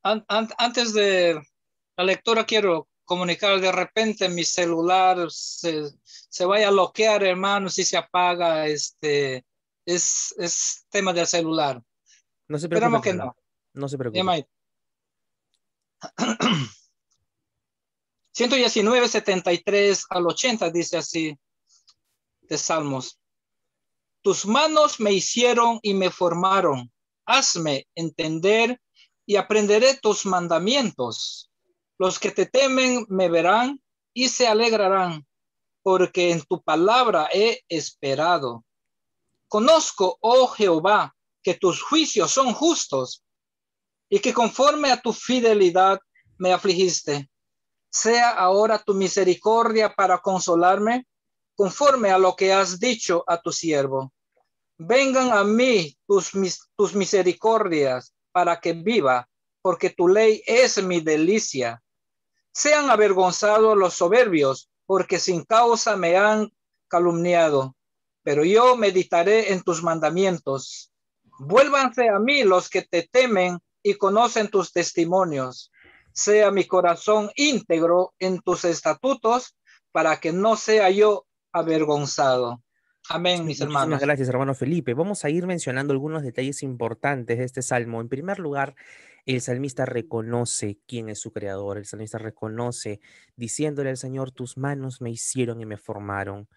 Antes de la lectura quiero comunicar, de repente mi celular se vaya a bloquear, hermano, si se apaga, es tema del celular. No se preocupe, Esperamos que hermano. no. No se preocupe. Llama 119, 73 al 80 dice así de Salmos. Tus manos me hicieron y me formaron. Hazme entender y aprenderé tus mandamientos. Los que te temen me verán y se alegrarán, porque en tu palabra he esperado. Conozco, oh Jehová, que tus juicios son justos y que conforme a tu fidelidad me afligiste. Sea ahora tu misericordia para consolarme, conforme a lo que has dicho a tu siervo. Vengan a mí tus misericordias para que viva, porque tu ley es mi delicia. Sean avergonzados los soberbios, porque sin causa me han calumniado. Pero yo meditaré en tus mandamientos. Vuélvanse a mí los que te temen y conocen tus testimonios. Sea mi corazón íntegro en tus estatutos, para que no sea yo avergonzado. Amén, Sí, mis muchísimas hermanos. gracias, hermano Felipe. Vamos a ir mencionando algunos detalles importantes de este salmo. En primer lugar, el salmista reconoce quién es su creador. El salmista reconoce, diciéndole al Señor, tus manos me hicieron y me formaron.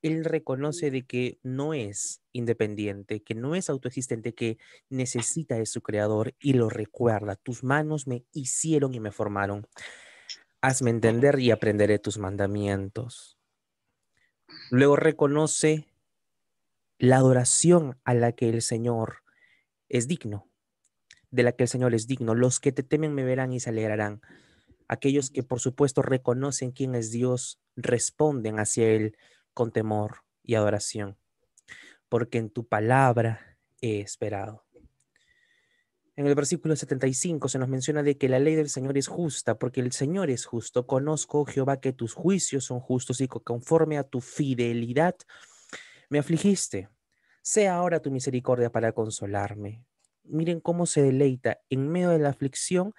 Él reconoce de que no es independiente, que no es autoexistente, que necesita de su creador y lo recuerda. Tus manos me hicieron y me formaron. Hazme entender y aprenderé tus mandamientos. Luego reconoce la adoración a la que el Señor es digno, de la que el Señor es digno. Los que te temen me verán y se alegrarán. Aquellos que por supuesto reconocen quién es Dios, responden hacia Él con temor y adoración, porque en tu palabra he esperado. En el versículo 75 se nos menciona de que la ley del Señor es justa, porque el Señor es justo. Conozco, Jehová, que tus juicios son justos y conforme a tu fidelidad me afligiste. Sea ahora tu misericordia para consolarme. Miren cómo se deleita en medio de la aflicción,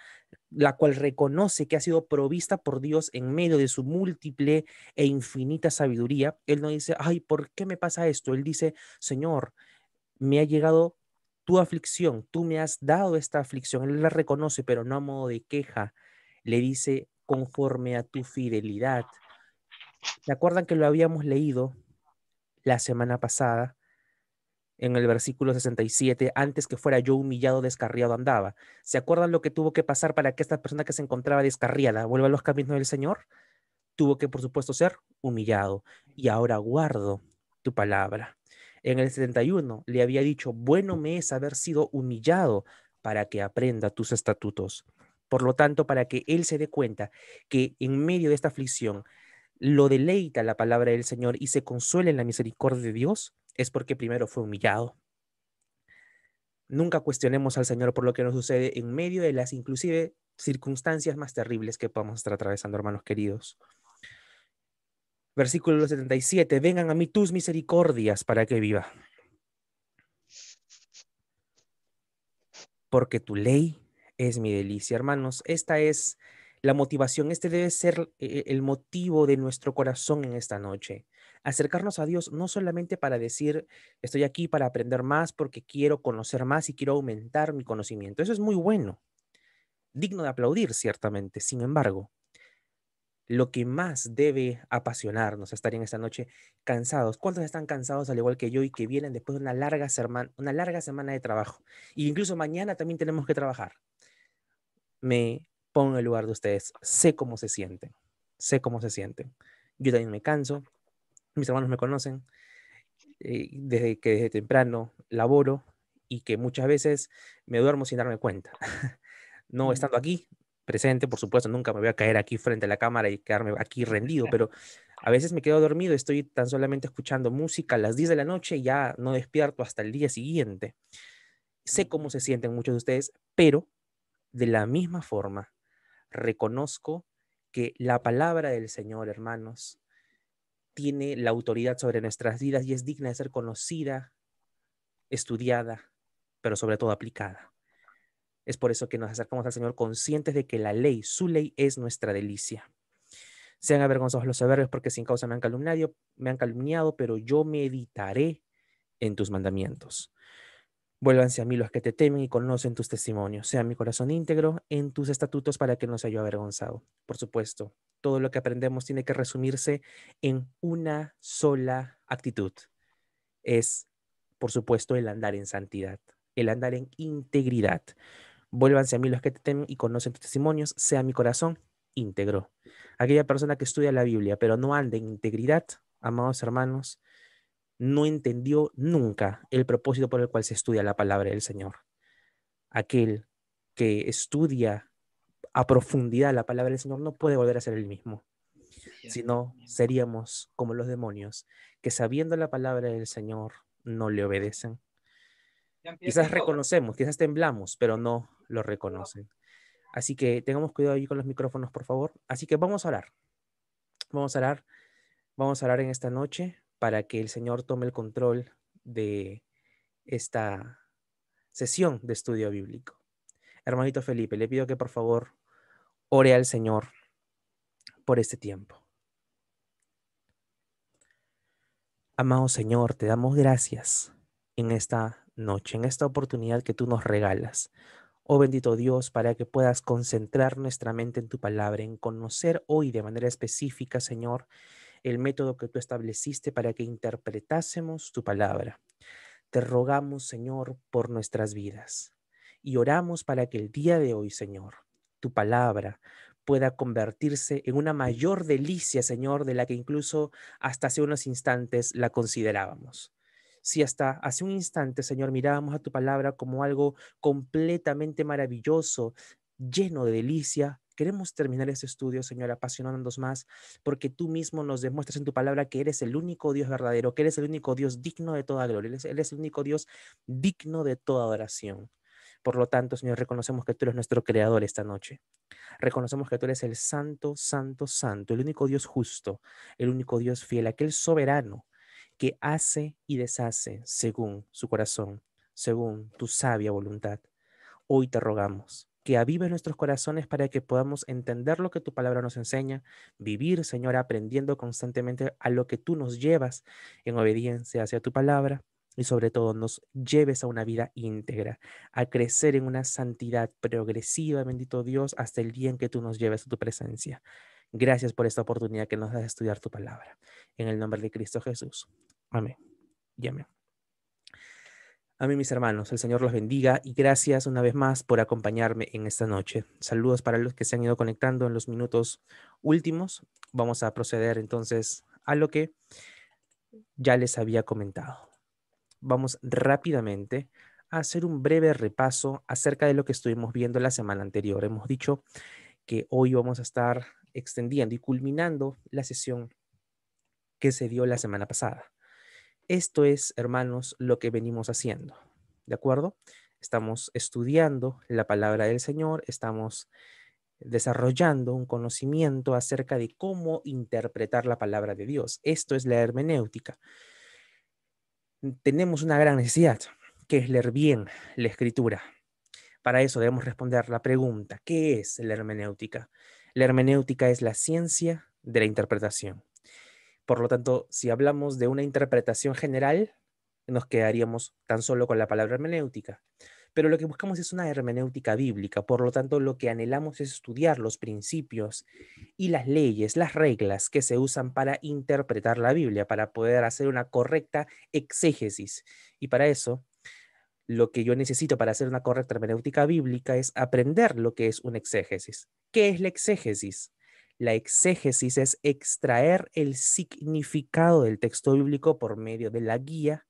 la cual reconoce que ha sido provista por Dios en medio de su múltiple e infinita sabiduría. Él no dice, ay, ¿por qué me pasa esto? Él dice, Señor, me ha llegado tu aflicción, tú me has dado esta aflicción. Él la reconoce, pero no a modo de queja. Le dice, conforme a tu fidelidad. ¿Se acuerdan que lo habíamos leído la semana pasada? En el versículo 67, antes que fuera yo humillado, descarriado andaba. ¿Se acuerdan lo que tuvo que pasar para que esta persona que se encontraba descarriada vuelva a los caminos del Señor? Tuvo que, por supuesto, ser humillado. Y ahora guardo tu palabra. En el 71 le había dicho, bueno me es haber sido humillado para que aprenda tus estatutos. Por lo tanto, para que él se dé cuenta que en medio de esta aflicción lo deleita la palabra del Señor y se consuela en la misericordia de Dios, es porque primero fue humillado. Nunca cuestionemos al Señor por lo que nos sucede en medio de las inclusive circunstancias más terribles que podamos estar atravesando, hermanos queridos. Versículo 77, vengan a mí tus misericordias para que viva. Porque tu ley es mi delicia, hermanos. Esta es la motivación, este debe ser el motivo de nuestro corazón en esta noche. Acercarnos a Dios no solamente para decir, estoy aquí para aprender más porque quiero conocer más y quiero aumentar mi conocimiento. Eso es muy bueno, digno de aplaudir, ciertamente. Sin embargo, lo que más debe apasionarnos estar en esta noche cansados. ¿Cuántos están cansados al igual que yo y que vienen después de una larga semana de trabajo? Y incluso mañana también tenemos que trabajar. Me pongo en el lugar de ustedes. Sé cómo se sienten. Sé cómo se sienten. Yo también me canso. Mis hermanos me conocen. Desde temprano laboro y que muchas veces me duermo sin darme cuenta. No estando aquí, presente, por supuesto, nunca me voy a caer aquí frente a la cámara y quedarme aquí rendido, pero a veces me quedo dormido, estoy tan solamente escuchando música a las 10 de la noche y ya no despierto hasta el día siguiente. Sé cómo se sienten muchos de ustedes, pero de la misma forma reconozco que la palabra del Señor, hermanos, tiene la autoridad sobre nuestras vidas y es digna de ser conocida, estudiada, pero sobre todo aplicada. Es por eso que nos acercamos al Señor conscientes de que la ley, su ley, es nuestra delicia. Sean avergonzados los soberbios porque sin causa me han calumniado, pero yo meditaré en tus mandamientos. Vuélvanse a mí los que te temen y conocen tus testimonios. Sea mi corazón íntegro en tus estatutos para que no sea yo avergonzado. Por supuesto, todo lo que aprendemos tiene que resumirse en una sola actitud. Es, por supuesto, el andar en santidad, el andar en integridad. Vuélvanse a mí los que te temen y conocen tus testimonios. Sea mi corazón íntegro. Aquella persona que estudia la Biblia, pero no anda en integridad, amados hermanos, no entendió nunca el propósito por el cual se estudia la palabra del Señor. Aquel que estudia a profundidad la palabra del Señor no puede volver a ser el mismo, sino seríamos como los demonios, que sabiendo la palabra del Señor no le obedecen. Quizás reconocemos, quizás temblamos, pero no lo reconocen. Así que tengamos cuidado ahí con los micrófonos, por favor. Así que vamos a orar. Vamos a orar. Vamos a orar en esta noche para que el Señor tome el control de esta sesión de estudio bíblico. Hermanito Felipe, le pido que por favor ore al Señor por este tiempo. Amado Señor, te damos gracias en esta noche, en esta oportunidad que tú nos regalas. Oh bendito Dios, para que puedas concentrar nuestra mente en tu palabra, en conocer hoy de manera específica, Señor, el método que tú estableciste para que interpretásemos tu palabra. Te rogamos, Señor, por nuestras vidas y oramos para que el día de hoy, Señor, tu palabra pueda convertirse en una mayor delicia, Señor, de la que incluso hasta hace unos instantes la considerábamos. Si hasta hace un instante, Señor, mirábamos a tu palabra como algo completamente maravilloso, lleno de delicia, queremos terminar este estudio, Señor, apasionándonos más, porque tú mismo nos demuestras en tu palabra que eres el único Dios verdadero, que eres el único Dios digno de toda gloria, eres el único Dios digno de toda adoración. Por lo tanto, Señor, reconocemos que tú eres nuestro creador esta noche. Reconocemos que tú eres el santo, santo, santo, el único Dios justo, el único Dios fiel, aquel soberano que hace y deshace según su corazón, según tu sabia voluntad. Hoy te rogamos que avives nuestros corazones para que podamos entender lo que tu palabra nos enseña, vivir, Señor, aprendiendo constantemente a lo que tú nos llevas en obediencia hacia tu palabra y sobre todo nos lleves a una vida íntegra, a crecer en una santidad progresiva, bendito Dios, hasta el día en que tú nos lleves a tu presencia. Gracias por esta oportunidad que nos das de estudiar tu palabra. En el nombre de Cristo Jesús. Amén y amén. Amén, mis hermanos, el Señor los bendiga y gracias una vez más por acompañarme en esta noche. Saludos para los que se han ido conectando en los minutos últimos. Vamos a proceder entonces a lo que ya les había comentado. Vamos rápidamente a hacer un breve repaso acerca de lo que estuvimos viendo la semana anterior. Hemos dicho que hoy vamos a estar extendiendo y culminando la sesión que se dio la semana pasada. Esto es, hermanos, lo que venimos haciendo, ¿de acuerdo? Estamos estudiando la palabra del Señor, estamos desarrollando un conocimiento acerca de cómo interpretar la palabra de Dios. Esto es la hermenéutica. Tenemos una gran necesidad, que es leer bien la escritura. Para eso debemos responder la pregunta, ¿qué es la hermenéutica? La hermenéutica es la ciencia de la interpretación. Por lo tanto, si hablamos de una interpretación general, nos quedaríamos tan solo con la palabra hermenéutica. Pero lo que buscamos es una hermenéutica bíblica, por lo tanto, lo que anhelamos es estudiar los principios y las leyes, las reglas que se usan para interpretar la Biblia, para poder hacer una correcta exégesis. Y para eso, lo que yo necesito para hacer una correcta hermenéutica bíblica es aprender lo que es una exégesis. ¿Qué es la exégesis? La exégesis es extraer el significado del texto bíblico por medio de la guía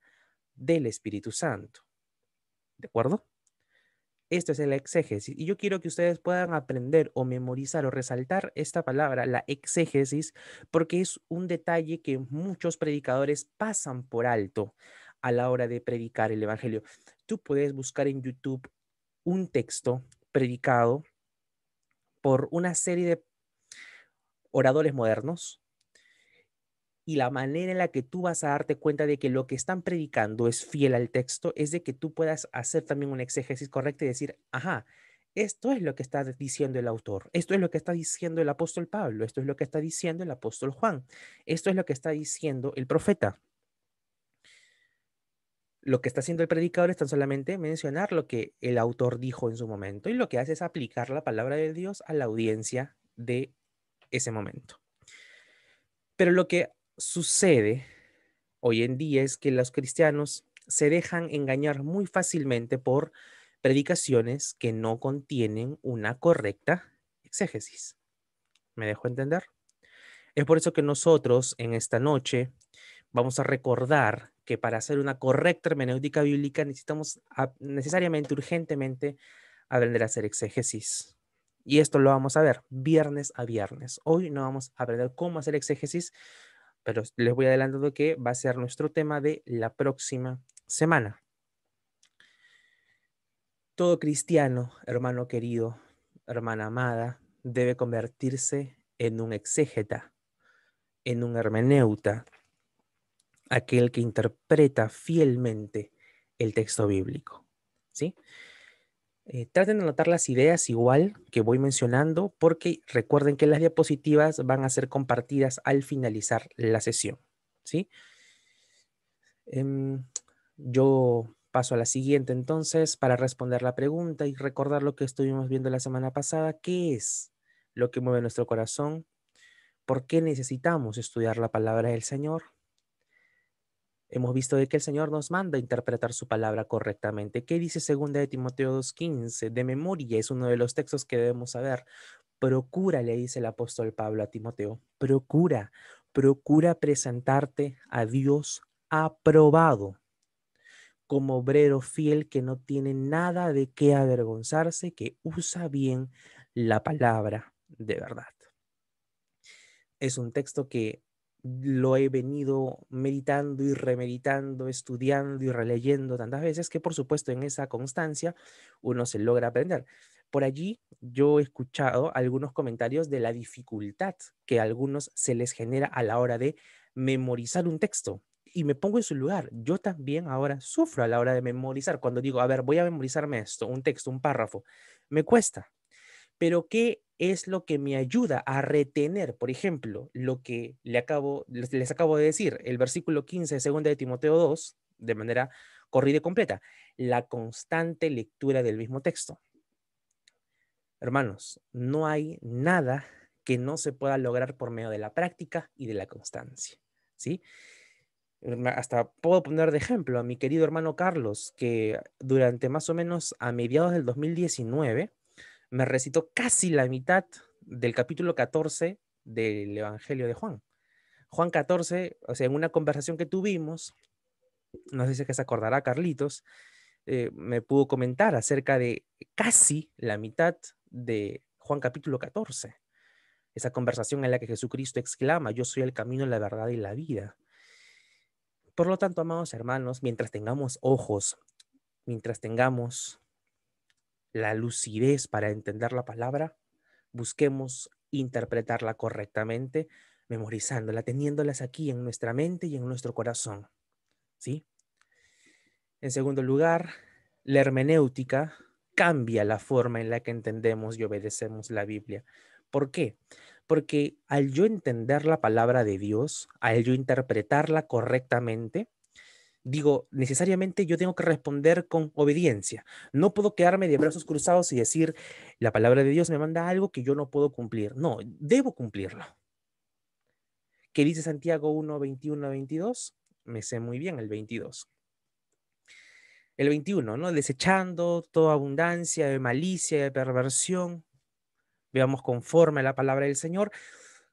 del Espíritu Santo. ¿De acuerdo? Esto es la exégesis. Y yo quiero que ustedes puedan aprender o memorizar o resaltar esta palabra, la exégesis, porque es un detalle que muchos predicadores pasan por alto a la hora de predicar el Evangelio. Tú puedes buscar en YouTube un texto predicado por una serie de oradores modernos Y la manera en la que tú vas a darte cuenta de que lo que están predicando es fiel al texto es de que tú puedas hacer también una exégesis correcta y decir, ajá, esto es lo que está diciendo el autor, esto es lo que está diciendo el apóstol Pablo, esto es lo que está diciendo el apóstol Juan, esto es lo que está diciendo el profeta. Lo que está haciendo el predicador es tan solamente mencionar lo que el autor dijo en su momento y lo que hace es aplicar la palabra de Dios a la audiencia de ese momento. Pero lo que sucede hoy en día es que los cristianos se dejan engañar muy fácilmente por predicaciones que no contienen una correcta exégesis. ¿Me dejo entender? Es por eso que nosotros en esta noche vamos a recordar que para hacer una correcta hermenéutica bíblica necesitamos necesariamente, urgentemente, aprender a hacer exégesis. Y esto lo vamos a ver viernes a viernes. Hoy no vamos a aprender cómo hacer exégesis, pero les voy adelantando que va a ser nuestro tema de la próxima semana. Todo cristiano, hermano querido, hermana amada, debe convertirse en un exégeta, en un hermeneuta, aquel que interpreta fielmente el texto bíblico, ¿sí? Traten de anotar las ideas igual que voy mencionando, porque recuerden que las diapositivas van a ser compartidas al finalizar la sesión, ¿sí? Yo paso a la siguiente entonces para responder la pregunta y recordar lo que estuvimos viendo la semana pasada. ¿Qué es lo que mueve nuestro corazón? ¿Por qué necesitamos estudiar la palabra del Señor? Hemos visto de que el Señor nos manda a interpretar su palabra correctamente. ¿Qué dice 2 de Timoteo 2:15? De memoria es uno de los textos que debemos saber. Procura, le dice el apóstol Pablo a Timoteo, procura presentarte a Dios aprobado, como obrero fiel que no tiene nada de qué avergonzarse, que usa bien la palabra de verdad. Es un texto que lo he venido meditando y remeditando, estudiando y releyendo tantas veces que, por supuesto, en esa constancia uno se logra aprender. Por allí yo he escuchado algunos comentarios de la dificultad que a algunos se les genera a la hora de memorizar un texto. Y me pongo en su lugar. Yo también ahora sufro a la hora de memorizar. Cuando digo, a ver, voy a memorizarme esto, un texto, un párrafo, me cuesta. Pero ¿qué es lo que me ayuda a retener? Por ejemplo, lo que les acabo de decir, el versículo 15 de 2 de Timoteo 2, de manera corrida y completa, la constante lectura del mismo texto. Hermanos, no hay nada que no se pueda lograr por medio de la práctica y de la constancia, ¿sí? Hasta puedo poner de ejemplo a mi querido hermano Carlos, que durante más o menos a mediados del 2019 me recitó casi la mitad del capítulo 14 del Evangelio de Juan. Juan 14, o sea, en una conversación que tuvimos, no sé si es que se acordará Carlitos, me pudo comentar acerca de casi la mitad de Juan capítulo 14. Esa conversación en la que Jesucristo exclama, yo soy el camino, la verdad y la vida. Por lo tanto, amados hermanos, mientras tengamos ojos, mientras tengamos la lucidez para entender la palabra, busquemos interpretarla correctamente, memorizándola, teniéndolas aquí en nuestra mente y en nuestro corazón, ¿sí? En segundo lugar, la hermenéutica cambia la forma en la que entendemos y obedecemos la Biblia. ¿Por qué? Porque al yo entender la palabra de Dios, al yo interpretarla correctamente, digo, necesariamente yo tengo que responder con obediencia. No puedo quedarme de brazos cruzados y decir, la palabra de Dios me manda algo que yo no puedo cumplir. No, debo cumplirlo. ¿Qué dice Santiago 1, 21 a 22? Me sé muy bien el 22. El 21, ¿no? Desechando toda abundancia de malicia, de perversión, veamos conforme a la palabra del Señor,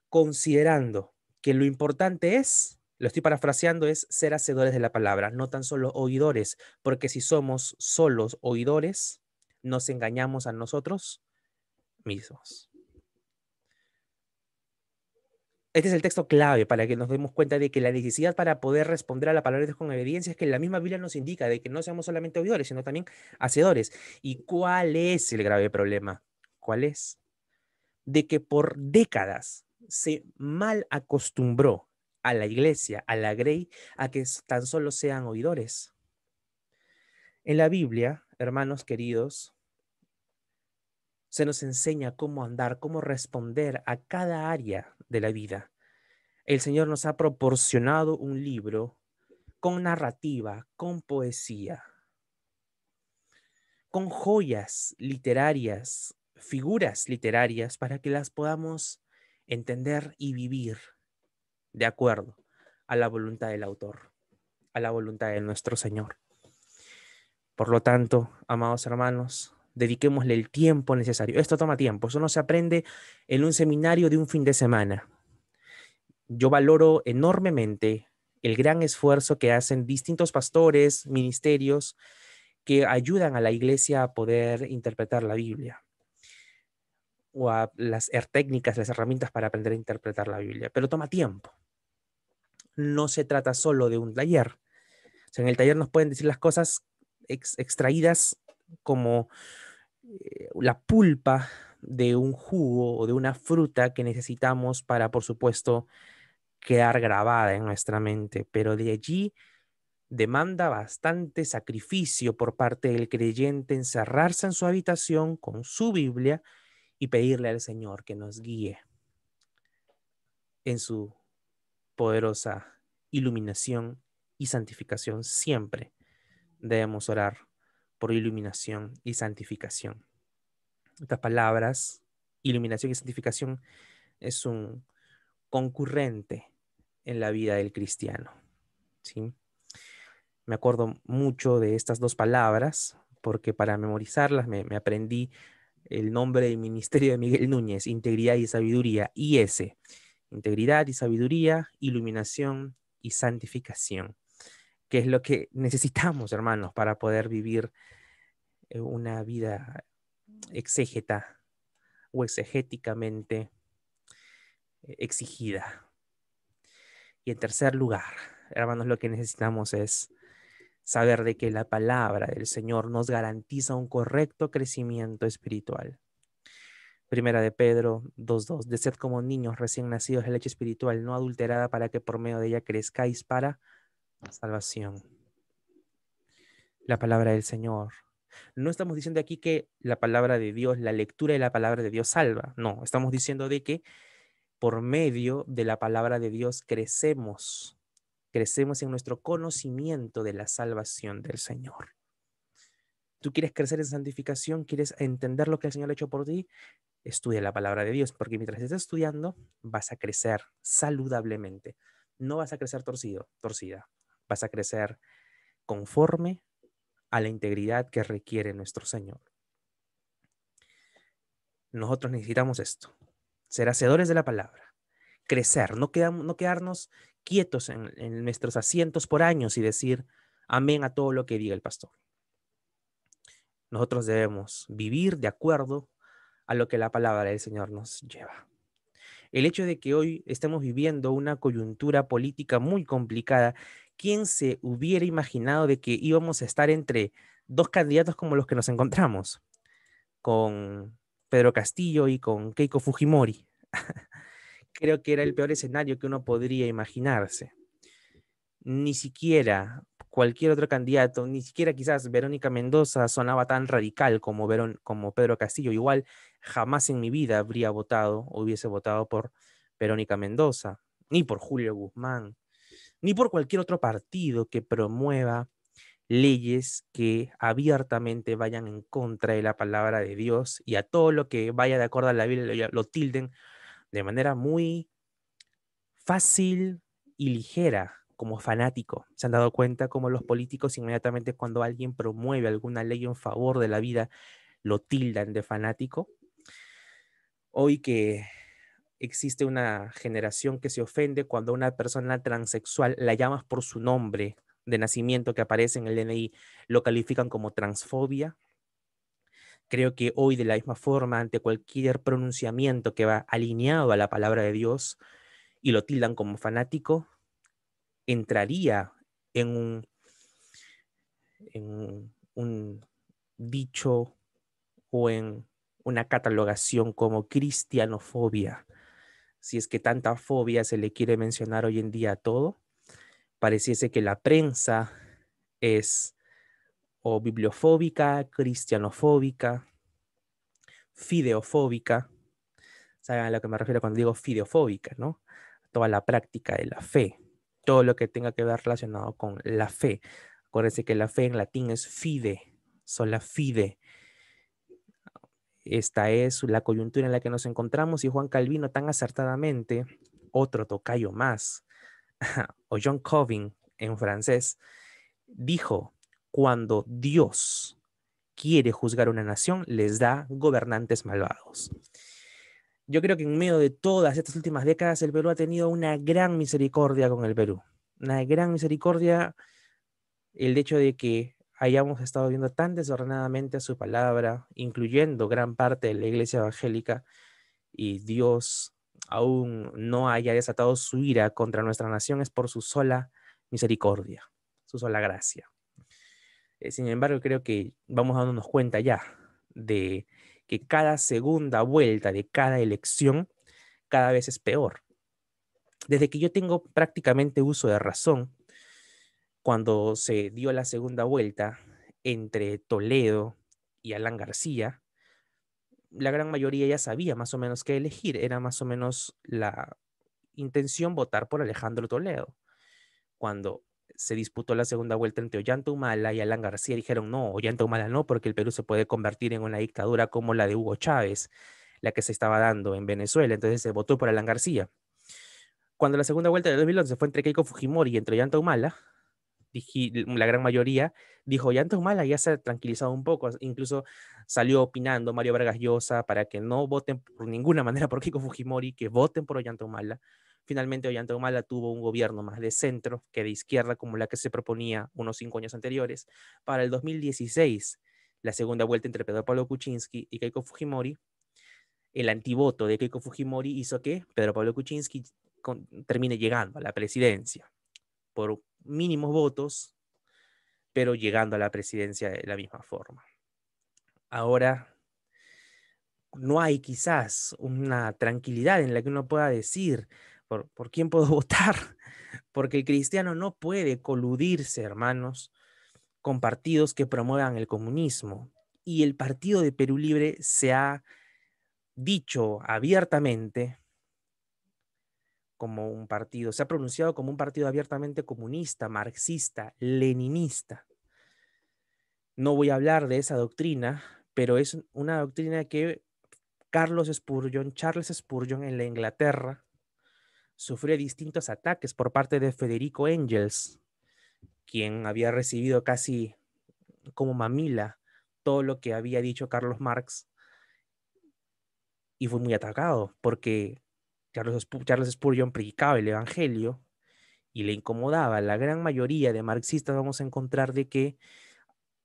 considerando que lo importante es, lo estoy parafraseando, es ser hacedores de la palabra, no tan solo oidores, porque si somos solos oidores, nos engañamos a nosotros mismos. Este es el texto clave para que nos demos cuenta de que la necesidad para poder responder a la palabra de Dios con obediencia es que la misma Biblia nos indica de que no seamos solamente oidores, sino también hacedores. ¿Y cuál es el grave problema? ¿Cuál es? De que por décadas se mal acostumbró a la iglesia, a la grey, a que tan solo sean oidores. En la Biblia, hermanos queridos, se nos enseña cómo andar, cómo responder a cada área de la vida. El Señor nos ha proporcionado un libro con narrativa, con poesía, con joyas literarias, figuras literarias, para que las podamos entender y vivir de acuerdo a la voluntad del autor, a la voluntad de nuestro Señor. Por lo tanto, amados hermanos, dediquémosle el tiempo necesario. Esto toma tiempo, eso no se aprende en un seminario de un fin de semana. Yo valoro enormemente el gran esfuerzo que hacen distintos pastores, ministerios, que ayudan a la iglesia a poder interpretar la Biblia, o a las técnicas, las herramientas para aprender a interpretar la Biblia, pero toma tiempo. No se trata solo de un taller. O sea, en el taller nos pueden decir las cosas extraídas como la pulpa de un jugo o de una fruta que necesitamos para, por supuesto, quedar grabada en nuestra mente, pero de allí demanda bastante sacrificio por parte del creyente encerrarse en su habitación con su Biblia y pedirle al Señor que nos guíe en su poderosa iluminación y santificación. Siempre debemos orar por iluminación y santificación. Estas palabras, iluminación y santificación, es un concurrente en la vida del cristiano, ¿sí? Me acuerdo mucho de estas dos palabras porque para memorizarlas me aprendí el nombre del ministerio de Miguel Núñez: integridad y sabiduría, IS. Integridad y sabiduría, iluminación y santificación, que es lo que necesitamos, hermanos, para poder vivir una vida exégeta o exegéticamente exigida. Y en tercer lugar, hermanos, lo que necesitamos es saber de que la palabra del Señor nos garantiza un correcto crecimiento espiritual. Primera de Pedro 2:2: de sed como niños recién nacidos de leche espiritual, no adulterada, para que por medio de ella crezcáis para salvación. La palabra del Señor. No estamos diciendo aquí que la palabra de Dios, la lectura de la palabra de Dios salva. No, estamos diciendo de que por medio de la palabra de Dios crecemos en nuestro conocimiento de la salvación del Señor. ¿Tú quieres crecer en santificación? ¿Quieres entender lo que el Señor ha hecho por ti? Estudia la palabra de Dios, porque mientras estés estudiando vas a crecer saludablemente. No vas a crecer torcida. Vas a crecer conforme a la integridad que requiere nuestro Señor. Nosotros necesitamos esto: ser hacedores de la palabra, crecer, no quedarnos quietos en nuestros asientos por años y decir amén a todo lo que diga el pastor. Nosotros debemos vivir de acuerdo a lo que la palabra del Señor nos lleva. El hecho de que hoy estemos viviendo una coyuntura política muy complicada, ¿quién se hubiera imaginado de que íbamos a estar entre dos candidatos como los que nos encontramos, con Pedro Castillo y con Keiko Fujimori? Creo que era el peor escenario que uno podría imaginarse. Ni siquiera cualquier otro candidato, ni siquiera quizás Verónica Mendoza sonaba tan radical como Pedro Castillo. Igual jamás en mi vida habría votado o hubiese votado por Verónica Mendoza, ni por Julio Guzmán, ni por cualquier otro partido que promueva leyes que abiertamente vayan en contra de la palabra de Dios, y a todo lo que vaya de acuerdo a la Biblia lo tilden de manera muy fácil y ligera, como fanático. ¿Se han dado cuenta cómo los políticos inmediatamente cuando alguien promueve alguna ley en favor de la vida lo tildan de fanático? Hoy que existe una generación que se ofende cuando a una persona transexual la llamas por su nombre de nacimiento que aparece en el DNI, lo califican como transfobia. Creo que hoy, de la misma forma, ante cualquier pronunciamiento que va alineado a la palabra de Dios y lo tildan como fanático, entraría en un dicho o en una catalogación como cristianofobia. si es que tanta fobia se le quiere mencionar hoy en día a todo. Pareciese que la prensa es o bibliofóbica, cristianofóbica, fideofóbica. ¿Saben a lo que me refiero cuando digo fideofóbica, no? Toda la práctica de la fe, todo lo que tenga que ver relacionado con la fe. Acuérdense que la fe en latín es fide, sola fide. Esta es la coyuntura en la que nos encontramos y Juan Calvino tan acertadamente, otro tocayo más, o John Calvin en francés, dijo, cuando Dios quiere juzgar una nación, les da gobernantes malvados. Yo creo que en medio de todas estas últimas décadas, el Perú ha tenido una gran misericordia con el Perú. Una gran misericordia, el hecho de que hayamos estado viendo tan desordenadamente su palabra, incluyendo gran parte de la iglesia evangélica, y Dios aún no haya desatado su ira contra nuestra nación, es por su sola misericordia, su sola gracia. Sin embargo, creo que vamos dándonos cuenta ya de que cada segunda vuelta de cada elección cada vez es peor. Desde que yo tengo prácticamente uso de razón, cuando se dio la segunda vuelta entre Toledo y Alan García, la gran mayoría ya sabía más o menos qué elegir. Era más o menos la intención votar por Alejandro Toledo. Cuando se disputó la segunda vuelta entre Ollanta Humala y Alan García, dijeron no, Ollanta Humala no, porque el Perú se puede convertir en una dictadura como la de Hugo Chávez, la que se estaba dando en Venezuela. Entonces se votó por Alan García. Cuando la segunda vuelta de 2011 fue entre Keiko Fujimori y entre Ollanta Humala, la gran mayoría dijo, Ollanta Humala ya se ha tranquilizado un poco, incluso salió opinando Mario Vargas Llosa para que no voten por ninguna manera por Keiko Fujimori, que voten por Ollanta Humala. Finalmente Ollanta Humala tuvo un gobierno más de centro que de izquierda, como la que se proponía unos 5 años anteriores. Para el 2016, la segunda vuelta entre Pedro Pablo Kuczynski y Keiko Fujimori, el antivoto de Keiko Fujimori hizo que Pedro Pablo Kuczynski termine llegando a la presidencia por mínimos votos, pero llegando a la presidencia de la misma forma. Ahora, no hay quizás una tranquilidad en la que uno pueda decir por quién puedo votar, porque el cristiano no puede coludirse, hermanos, con partidos que promuevan el comunismo. Y el Partido de Perú Libre se ha dicho abiertamente como un partido, se ha pronunciado como un partido abiertamente comunista, marxista, leninista. No voy a hablar de esa doctrina, pero es una doctrina que Charles Spurgeon en la Inglaterra sufrió distintos ataques por parte de Federico Engels, quien había recibido casi como mamila todo lo que había dicho Carlos Marx, y fue muy atacado porque Charles Spurgeon predicaba el evangelio y le incomodaba. La gran mayoría de marxistas vamos a encontrar de que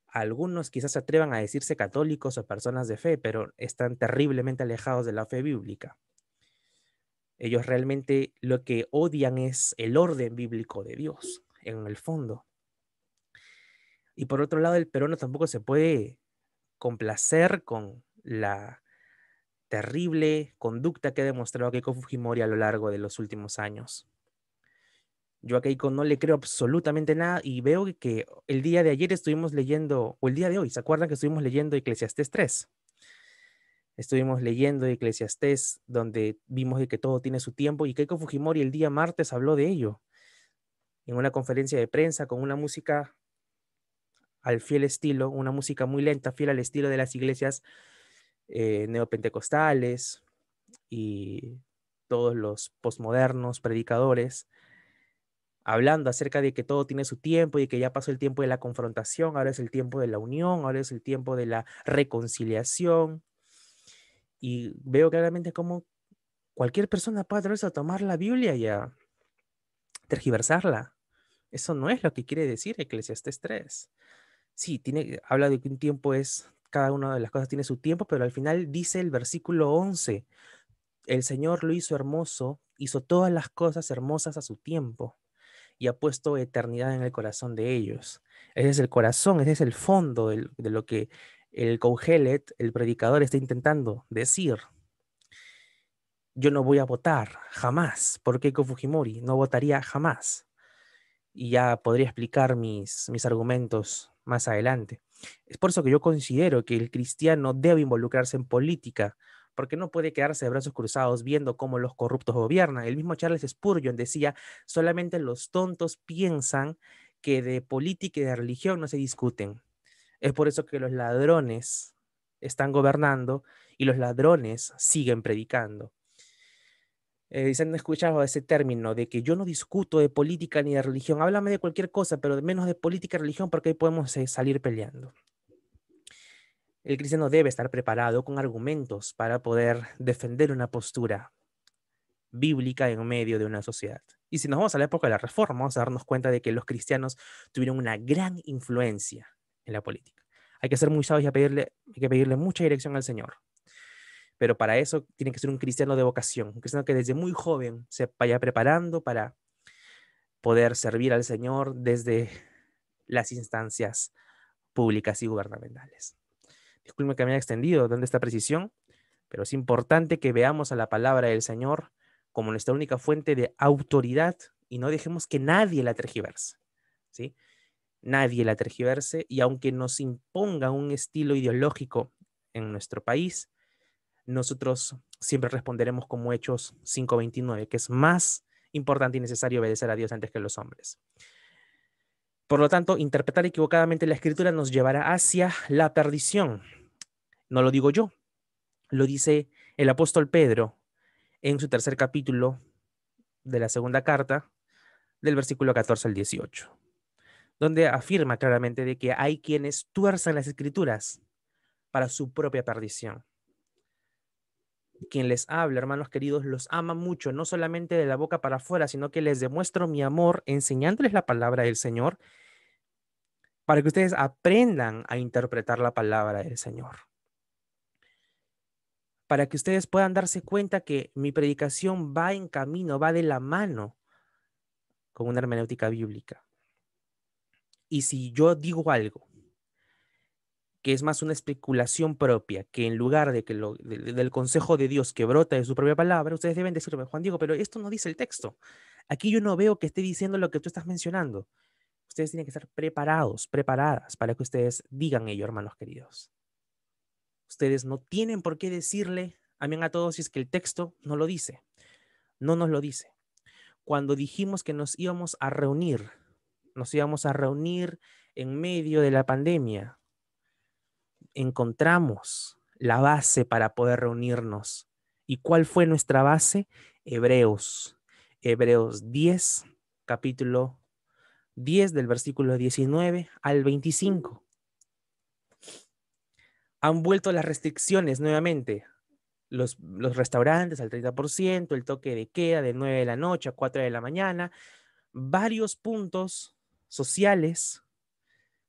algunos quizás se atrevan a decirse católicos o personas de fe, pero están terriblemente alejados de la fe bíblica. Ellos realmente lo que odian es el orden bíblico de Dios, en el fondo. Y por otro lado, el peruano tampoco se puede complacer con la terrible conducta que ha demostrado Keiko Fujimori a lo largo de los últimos años. Yo a Keiko no le creo absolutamente nada y veo que el día de ayer estuvimos leyendo, o el día de hoy, ¿se acuerdan que estuvimos leyendo Eclesiastés 3? Estuvimos leyendo Eclesiastés, donde vimos de que todo tiene su tiempo, y Keiko Fujimori el día martes habló de ello en una conferencia de prensa con una música al fiel estilo, una música muy lenta, fiel al estilo de las iglesias neopentecostales y todos los posmodernos predicadores, hablando acerca de que todo tiene su tiempo y que ya pasó el tiempo de la confrontación, ahora es el tiempo de la unión, ahora es el tiempo de la reconciliación. Y veo claramente cómo cualquier persona puede atreverse a tomar la Biblia y a tergiversarla. Eso no es lo que quiere decir Eclesiastés 3. Sí, habla de que un tiempo es, cada una de las cosas tiene su tiempo, pero al final dice el versículo 11, el Señor lo hizo hermoso, hizo todas las cosas hermosas a su tiempo y ha puesto eternidad en el corazón de ellos. Ese es el corazón, ese es el fondo de lo que el Kohelet, el predicador, está intentando decir. Yo no voy a votar jamás por Keiko Fujimori, no votaría jamás. Y ya podría explicar mis argumentos más adelante. Es por eso que yo considero que el cristiano debe involucrarse en política, porque no puede quedarse de brazos cruzados viendo cómo los corruptos gobiernan. El mismo Charles Spurgeon decía, solamente los tontos piensan que de política y de religión no se discuten. Es por eso que los ladrones están gobernando y los ladrones siguen predicando. Se han escuchado ese término de que yo no discuto de política ni de religión. Háblame de cualquier cosa, pero menos de política y religión porque ahí podemos salir peleando. El cristiano debe estar preparado con argumentos para poder defender una postura bíblica en medio de una sociedad. Y si nos vamos a la época de la Reforma, vamos a darnos cuenta de que los cristianos tuvieron una gran influencia en la política. Hay que ser muy sabios y hay que pedirle mucha dirección al Señor. Pero para eso tiene que ser un cristiano de vocación, un cristiano que desde muy joven se vaya preparando para poder servir al Señor desde las instancias públicas y gubernamentales. Disculpe que me haya extendido dando esta precisión, pero es importante que veamos a la palabra del Señor como nuestra única fuente de autoridad y no dejemos que nadie la tergiverse, ¿sí? Nadie la tergiverse, y aunque nos imponga un estilo ideológico en nuestro país, nosotros siempre responderemos como Hechos 5:29, que es más importante y necesario obedecer a Dios antes que a los hombres. Por lo tanto, interpretar equivocadamente la Escritura nos llevará hacia la perdición. No lo digo yo, lo dice el apóstol Pedro en su tercer capítulo de la segunda carta, del versículo 14 al 18, donde afirma claramente de que hay quienes tuerzan las Escrituras para su propia perdición. Quien les habla, hermanos queridos, los ama mucho, no solamente de la boca para afuera, sino que les demuestro mi amor enseñándoles la palabra del Señor para que ustedes aprendan a interpretar la palabra del Señor. Para que ustedes puedan darse cuenta que mi predicación va en camino, va de la mano con una hermenéutica bíblica. Y si yo digo algo que es más una especulación propia, que en lugar de que del consejo de Dios que brota de su propia palabra, ustedes deben decirme, Juan Diego, pero esto no dice el texto. Aquí yo no veo que esté diciendo lo que tú estás mencionando. Ustedes tienen que estar preparados, preparadas para que ustedes digan ello, hermanos queridos. Ustedes no tienen por qué decirle amén a todos si es que el texto no lo dice. No nos lo dice. Cuando dijimos que nos íbamos a reunir en medio de la pandemia, encontramos la base para poder reunirnos. ¿Y cuál fue nuestra base? Hebreos 10, capítulo 10 del versículo 19 al 25. Han vuelto las restricciones nuevamente. Los restaurantes al 30%, el toque de queda de 9 de la noche a 4 de la mañana, varios puntos sociales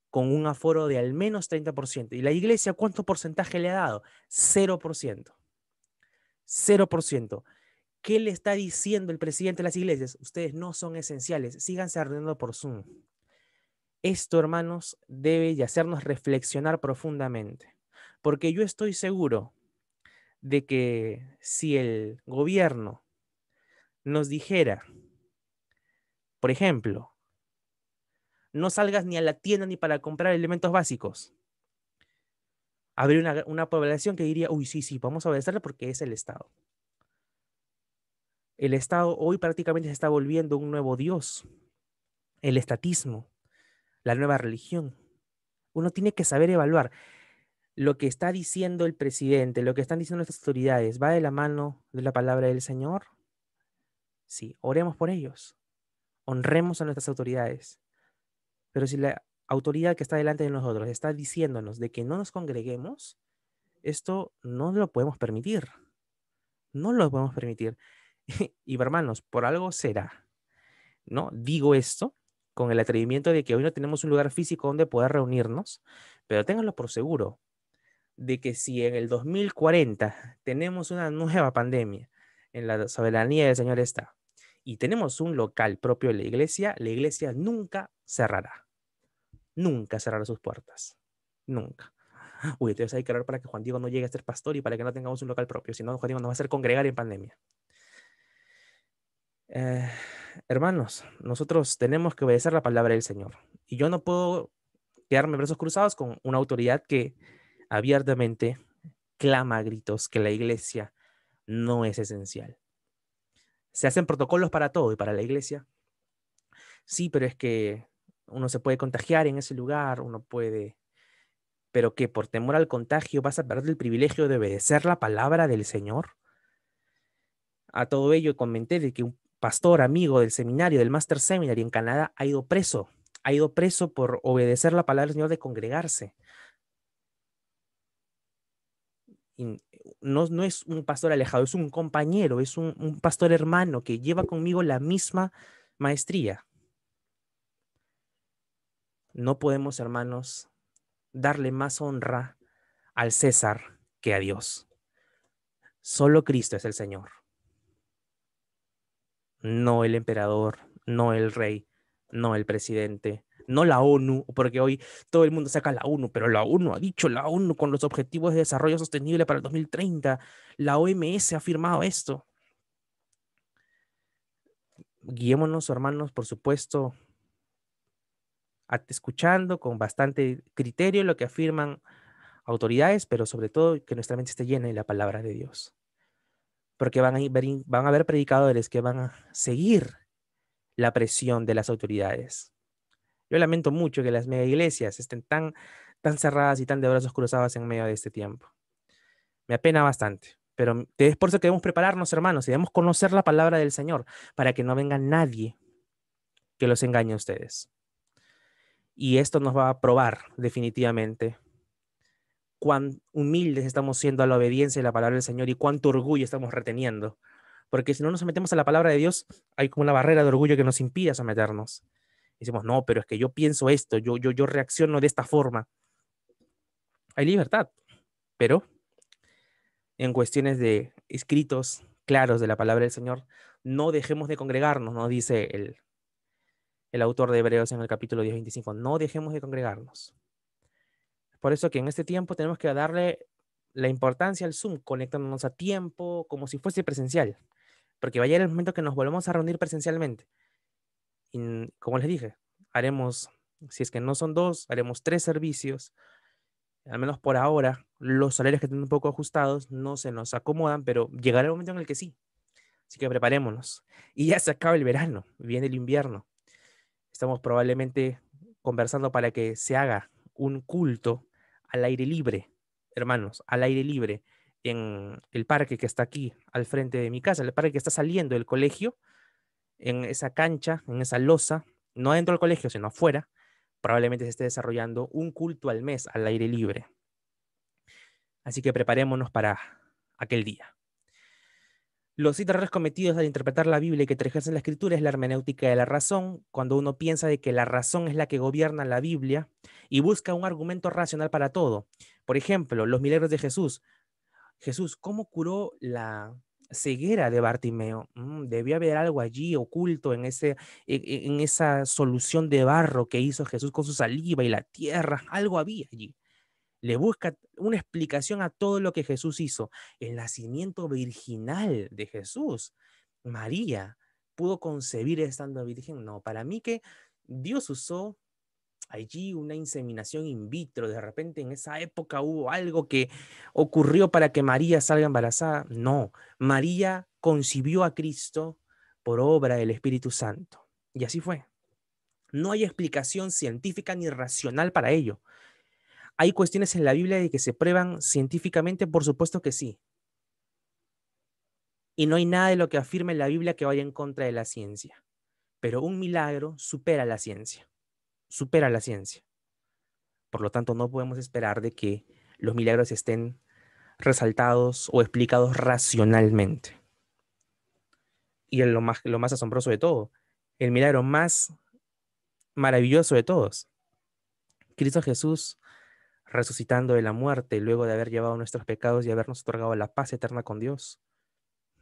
con un aforo de al menos 30%. ¿Y la iglesia cuánto porcentaje le ha dado? 0%. 0%. ¿Qué le está diciendo el presidente de las iglesias? Ustedes no son esenciales, síganse reuniendo por Zoom. Esto, hermanos, debe hacernos reflexionar profundamente, porque yo estoy seguro de que si el gobierno nos dijera, por ejemplo, no salgas ni a la tienda ni para comprar elementos básicos, habría una población que diría, uy, sí, vamos a obedecerle porque es el Estado. El Estado hoy prácticamente se está volviendo un nuevo Dios, el estatismo, la nueva religión. Uno tiene que saber evaluar lo que está diciendo el presidente, lo que están diciendo nuestras autoridades, ¿va de la mano de la palabra del Señor? Sí, oremos por ellos, honremos a nuestras autoridades. Pero si la autoridad que está delante de nosotros está diciéndonos de que no nos congreguemos, esto no lo podemos permitir. No lo podemos permitir. Y hermanos, por algo será, ¿no? Digo esto con el atrevimiento de que hoy no tenemos un lugar físico donde poder reunirnos, pero ténganlo por seguro de que si en el 2040 tenemos una nueva pandemia, en la soberanía del Señor está, y tenemos un local propio de la iglesia nunca cerrará. Nunca cerrará sus puertas. Nunca. Uy, entonces hay que orar para que Juan Diego no llegue a ser pastor y para que no tengamos un local propio, si no, Juan Diego nos va a hacer congregar en pandemia. Eh, Hermanos, nosotros tenemos que obedecer la palabra del Señor. Y yo no puedo quedarme brazos cruzados con una autoridad que abiertamente clama a gritos que la iglesia no es esencial. Se hacen protocolos para todo y para la iglesia. Sí, pero es que uno se puede contagiar en ese lugar, uno puede... Pero que por temor al contagio vas a perder el privilegio de obedecer la palabra del Señor. A todo ello comenté de que un pastor amigo del seminario, del Master Seminary en Canadá, ha ido preso por obedecer la palabra del Señor de congregarse. Y no es un pastor alejado, es un compañero, es un pastor hermano que lleva conmigo la misma maestría. No podemos, hermanos, darle más honra al César que a Dios. Solo Cristo es el Señor. No el emperador, no el rey, no el presidente, no la ONU, porque hoy todo el mundo saca la ONU, pero la ONU ha dicho, la ONU con los Objetivos de Desarrollo Sostenible para el 2030, la OMS ha firmado esto. Guiémonos, hermanos, por supuesto, escuchando con bastante criterio lo que afirman autoridades, pero sobre todo que nuestra mente esté llena de la palabra de Dios. Porque van a haber predicadores que van a seguir la presión de las autoridades. Yo lamento mucho que las mega iglesias estén tan cerradas y tan de brazos cruzados en medio de este tiempo. Me apena bastante, pero es por eso que debemos prepararnos, hermanos, y debemos conocer la palabra del Señor para que no venga nadie que los engañe a ustedes. Y esto nos va a probar definitivamente cuán humildes estamos siendo a la obediencia de la palabra del Señor y cuánto orgullo estamos reteniendo. Porque si no nos sometemos a la palabra de Dios, hay como una barrera de orgullo que nos impide someternos. Decimos, no, pero es que yo pienso esto, yo reacciono de esta forma. Hay libertad, pero en cuestiones de escritos claros de la palabra del Señor, no dejemos de congregarnos, ¿no? Dice el autor de Hebreos en el capítulo 10:25, no dejemos de congregarnos. Por eso que en este tiempo tenemos que darle la importancia al Zoom, conectándonos a tiempo, como si fuese presencial, porque va a llegar el momento que nos volvamos a reunir presencialmente. Y como les dije, haremos, si es que no son 2, haremos 3 servicios. Al menos por ahora, los salarios que están un poco ajustados no se nos acomodan, pero llegará el momento en el que sí. Así que preparémonos. Y ya se acaba el verano, viene el invierno. Estamos probablemente conversando para que se haga un culto al aire libre, hermanos, al aire libre, en el parque que está aquí al frente de mi casa, el parque que está saliendo del colegio, en esa cancha, en esa losa, no dentro del colegio, sino afuera, probablemente se esté desarrollando un culto al mes al aire libre. Así que preparémonos para aquel día. Los 7 errores cometidos al interpretar la Biblia y que tergiversan la Escritura es la hermenéutica de la razón, cuando uno piensa de que la razón es la que gobierna la Biblia y busca un argumento racional para todo. Por ejemplo, los milagros de Jesús. Jesús, ¿cómo curó la ceguera de Bartimeo? Debió haber algo allí oculto en esa solución de barro que hizo Jesús con su saliva y la tierra. Algo había allí. Le busca una explicación a todo lo que Jesús hizo. El nacimiento virginal de Jesús. María pudo concebir estando virgen. No, para mí que Dios usó allí una inseminación in vitro. De repente en esa época hubo algo que ocurrió para que María salga embarazada. No, María concibió a Cristo por obra del Espíritu Santo. Y así fue. No hay explicación científica ni racional para ello. ¿Hay cuestiones en la Biblia de que se prueban científicamente? Por supuesto que sí. Y no hay nada de lo que afirme la Biblia que vaya en contra de la ciencia. Pero un milagro supera la ciencia. Supera la ciencia. Por lo tanto, no podemos esperar de que los milagros estén resaltados o explicados racionalmente. Y lo más asombroso de todo, el milagro más maravilloso de todos, Cristo Jesús resucitando de la muerte luego de haber llevado nuestros pecados y habernos otorgado la paz eterna con Dios.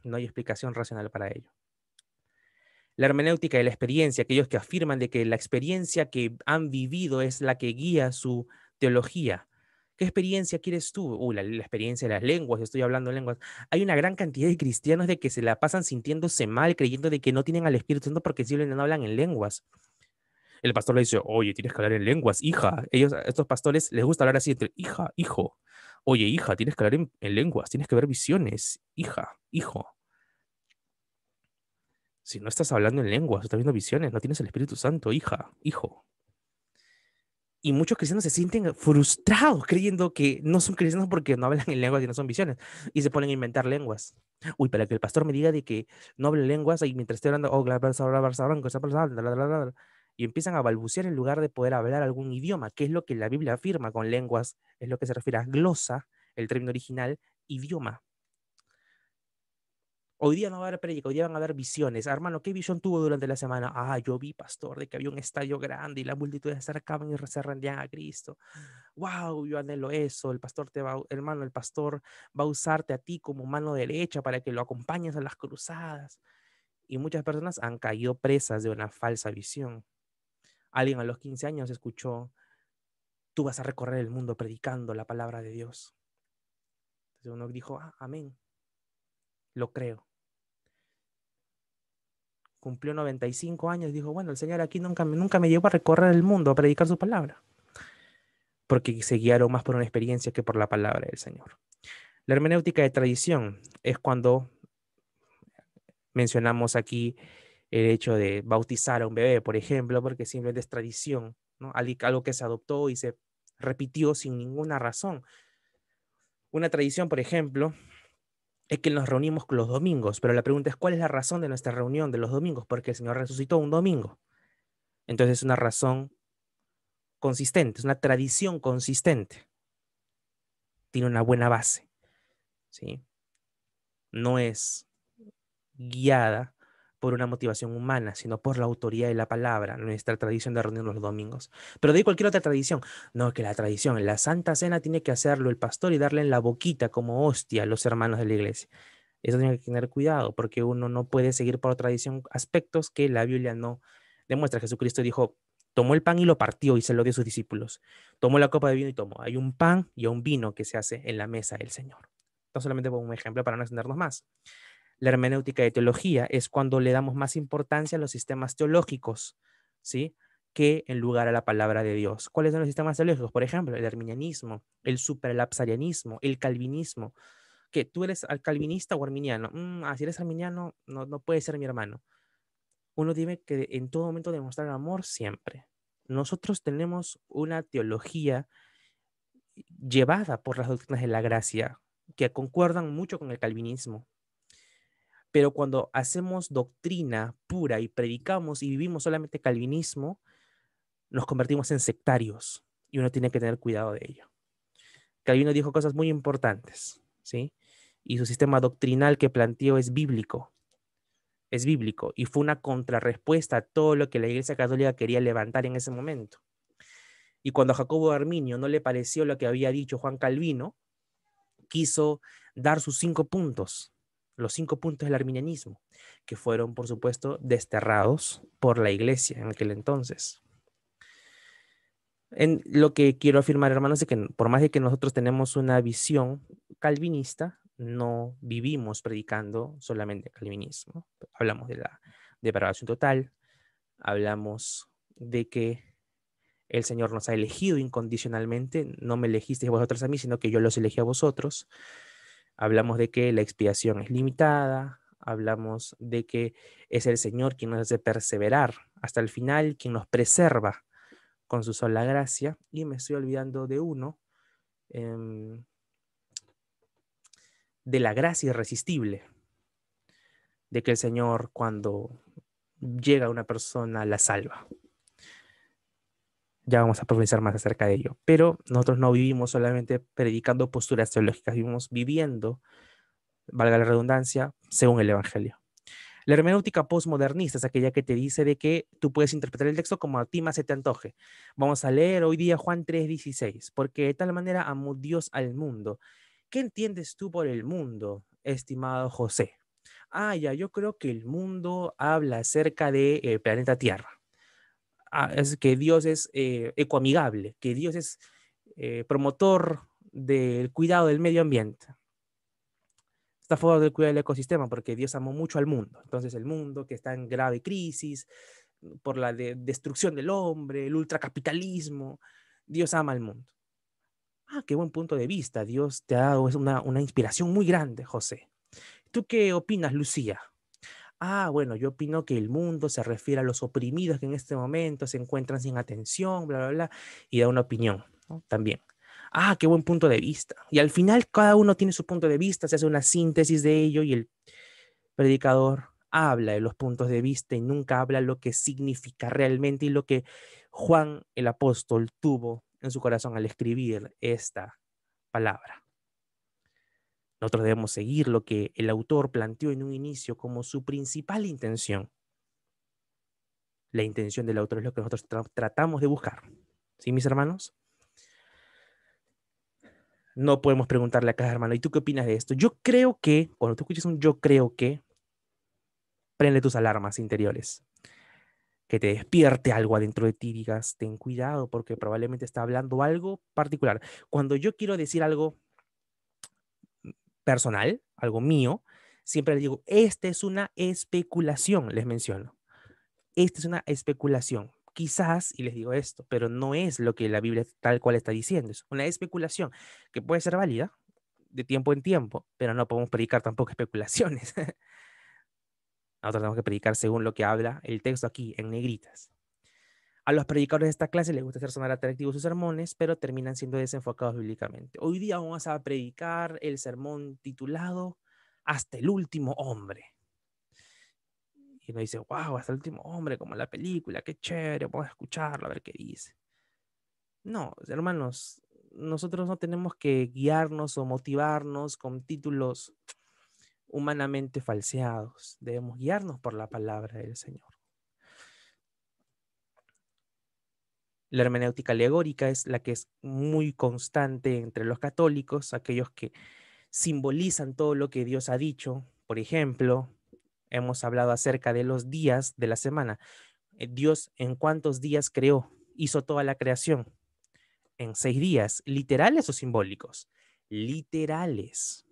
No hay explicación racional para ello. La hermenéutica de la experiencia, aquellos que afirman de que la experiencia que han vivido es la que guía su teología. ¿Qué experiencia quieres tú? La experiencia de las lenguas, estoy hablando de lenguas. Hay una gran cantidad de cristianos de que se la pasan sintiéndose mal, creyendo de que no tienen al Espíritu Santo porque simplemente no hablan en lenguas. El pastor le dice, oye, tienes que hablar en lenguas, hija. A estos pastores les gusta hablar así entre hija, hijo. Oye, hija, tienes que hablar en lenguas, tienes que ver visiones, hija, hijo. Si no estás hablando en lenguas, estás viendo visiones, no tienes el Espíritu Santo, hija, hijo. Y muchos cristianos se sienten frustrados creyendo que no son cristianos porque no hablan en lenguas y no son visiones. Y se ponen a inventar lenguas. Uy, para que el pastor me diga de que no hable lenguas y mientras estoy hablando, y empiezan a balbucear en lugar de poder hablar algún idioma, que es lo que la Biblia afirma con lenguas, es lo que se refiere a glosa, el término original, idioma. Hoy día no va a haber prédica, hoy día van a haber visiones. Hermano, ¿qué visión tuvo durante la semana? Ah, yo vi, pastor, de que había un estadio grande y las multitudes se acercaban y se rendían a Cristo. Wow, yo anhelo eso. El pastor hermano, el pastor va a usarte a ti como mano derecha para que lo acompañes a las cruzadas. Y muchas personas han caído presas de una falsa visión. Alguien a los 15 años escuchó, tú vas a recorrer el mundo predicando la palabra de Dios. Entonces uno dijo, ah, amén, lo creo. Cumplió 95 años y dijo, bueno, el Señor aquí nunca me llevó a recorrer el mundo a predicar su palabra. Porque se guiaron más por una experiencia que por la palabra del Señor. La hermenéutica de tradición es cuando mencionamos aquí el hecho de bautizar a un bebé, por ejemplo, porque simplemente es tradición, ¿no? Algo que se adoptó y se repitió sin ninguna razón. Una tradición, por ejemplo, es que nos reunimos los domingos, pero la pregunta es, ¿cuál es la razón de nuestra reunión de los domingos? Porque el Señor resucitó un domingo. Entonces es una razón consistente, es una tradición consistente. Tiene una buena base, ¿sí? No es guiada por una motivación humana, sino por la autoridad de la palabra, nuestra tradición de reunirnos los domingos. Pero de cualquier otra tradición, no, que la tradición, la Santa Cena tiene que hacerlo el pastor y darle en la boquita como hostia a los hermanos de la iglesia. Eso tiene que tener cuidado, porque uno no puede seguir por tradición aspectos que la Biblia no demuestra. Jesucristo dijo, tomó el pan y lo partió y se lo dio a sus discípulos. Tomó la copa de vino y tomó. Hay un pan y un vino que se hace en la mesa del Señor. Entonces solamente pongo un ejemplo para no extendernos más. La hermenéutica de teología es cuando le damos más importancia a los sistemas teológicos, ¿sí? Que en lugar a la palabra de Dios. ¿Cuáles son los sistemas teológicos? Por ejemplo, el arminianismo, el superlapsarianismo, el calvinismo. ¿Que tú eres calvinista o arminiano? Si eres arminiano, no puedes ser mi hermano. Uno tiene que en todo momento demostrar amor siempre. Nosotros tenemos una teología llevada por las doctrinas de la gracia que concuerdan mucho con el calvinismo. Pero cuando hacemos doctrina pura y predicamos y vivimos solamente calvinismo, nos convertimos en sectarios y uno tiene que tener cuidado de ello. Calvino dijo cosas muy importantes, ¿sí? Y su sistema doctrinal que planteó es bíblico y fue una contrarrespuesta a todo lo que la Iglesia Católica quería levantar en ese momento. Y cuando a Jacobo de Arminio no le pareció lo que había dicho Juan Calvino, quiso dar sus 5 puntos, los 5 puntos del arminianismo, que fueron, por supuesto, desterrados por la Iglesia en aquel entonces. Lo que quiero afirmar, hermanos, es que por más de que nosotros tenemos una visión calvinista, no vivimos predicando solamente calvinismo. Hablamos de la depravación total, hablamos de que el Señor nos ha elegido incondicionalmente, no me elegisteis vosotros a mí, sino que yo los elegí a vosotros. Hablamos de que la expiación es limitada, hablamos de que es el Señor quien nos hace perseverar hasta el final, quien nos preserva con su sola gracia, y me estoy olvidando de uno, de la gracia irresistible, de que el Señor cuando llega a una persona la salva. Ya vamos a profundizar más acerca de ello, pero nosotros no vivimos solamente predicando posturas teológicas, vivimos viviendo, valga la redundancia, según el Evangelio. La hermenéutica postmodernista es aquella que te dice de que tú puedes interpretar el texto como a ti más se te antoje. Vamos a leer hoy día Juan 3:16, porque de tal manera amó Dios al mundo. ¿Qué entiendes tú por el mundo, estimado José? Ya, yo creo que el mundo habla acerca del planeta Tierra. Es que Dios es ecoamigable, que Dios es promotor del cuidado del medio ambiente. Está a favor del cuidado del ecosistema porque Dios amó mucho al mundo. Entonces el mundo que está en grave crisis por la destrucción del hombre, el ultracapitalismo, Dios ama al mundo. Ah, qué buen punto de vista. Dios te ha dado una inspiración muy grande, José. ¿Tú qué opinas, Lucía? Ah, bueno, yo opino que el mundo se refiere a los oprimidos que en este momento se encuentran sin atención, bla, bla, bla, y da una opinión, ¿no? También. Ah, qué buen punto de vista. Y al final cada uno tiene su punto de vista, se hace una síntesis de ello y el predicador habla de los puntos de vista y nunca habla lo que significa realmente y lo que Juan el apóstol tuvo en su corazón al escribir esta palabra. Nosotros debemos seguir lo que el autor planteó en un inicio como su principal intención. La intención del autor es lo que nosotros tratamos de buscar. ¿Sí, mis hermanos? No podemos preguntarle a cada hermano, ¿y tú qué opinas de esto? Yo creo que, cuando tú escuches un yo creo que, prende tus alarmas interiores. Que te despierte algo adentro de ti, digas, ten cuidado porque probablemente está hablando algo particular. Cuando yo quiero decir algo personal, algo mío, siempre les digo, esta es una especulación, les menciono. Esta es una especulación. Quizás, y les digo esto, pero no es lo que la Biblia tal cual está diciendo. Es una especulación que puede ser válida de tiempo en tiempo, pero no podemos predicar tampoco especulaciones. Nosotros tenemos que predicar según lo que habla el texto aquí, en negritas. A los predicadores de esta clase les gusta hacer sonar atractivos sus sermones, pero terminan siendo desenfocados bíblicamente. Hoy día vamos a predicar el sermón titulado Hasta el último hombre. Y uno dice, wow, hasta el último hombre, como en la película, qué chévere, vamos a escucharlo, a ver qué dice. No, hermanos, nosotros no tenemos que guiarnos o motivarnos con títulos humanamente falseados. Debemos guiarnos por la palabra del Señor. La hermenéutica alegórica es la que es muy constante entre los católicos, aquellos que simbolizan todo lo que Dios ha dicho. Por ejemplo, hemos hablado acerca de los días de la semana. Dios, ¿en cuántos días creó? Hizo toda la creación. En 6 días, ¿literales o simbólicos? Literales.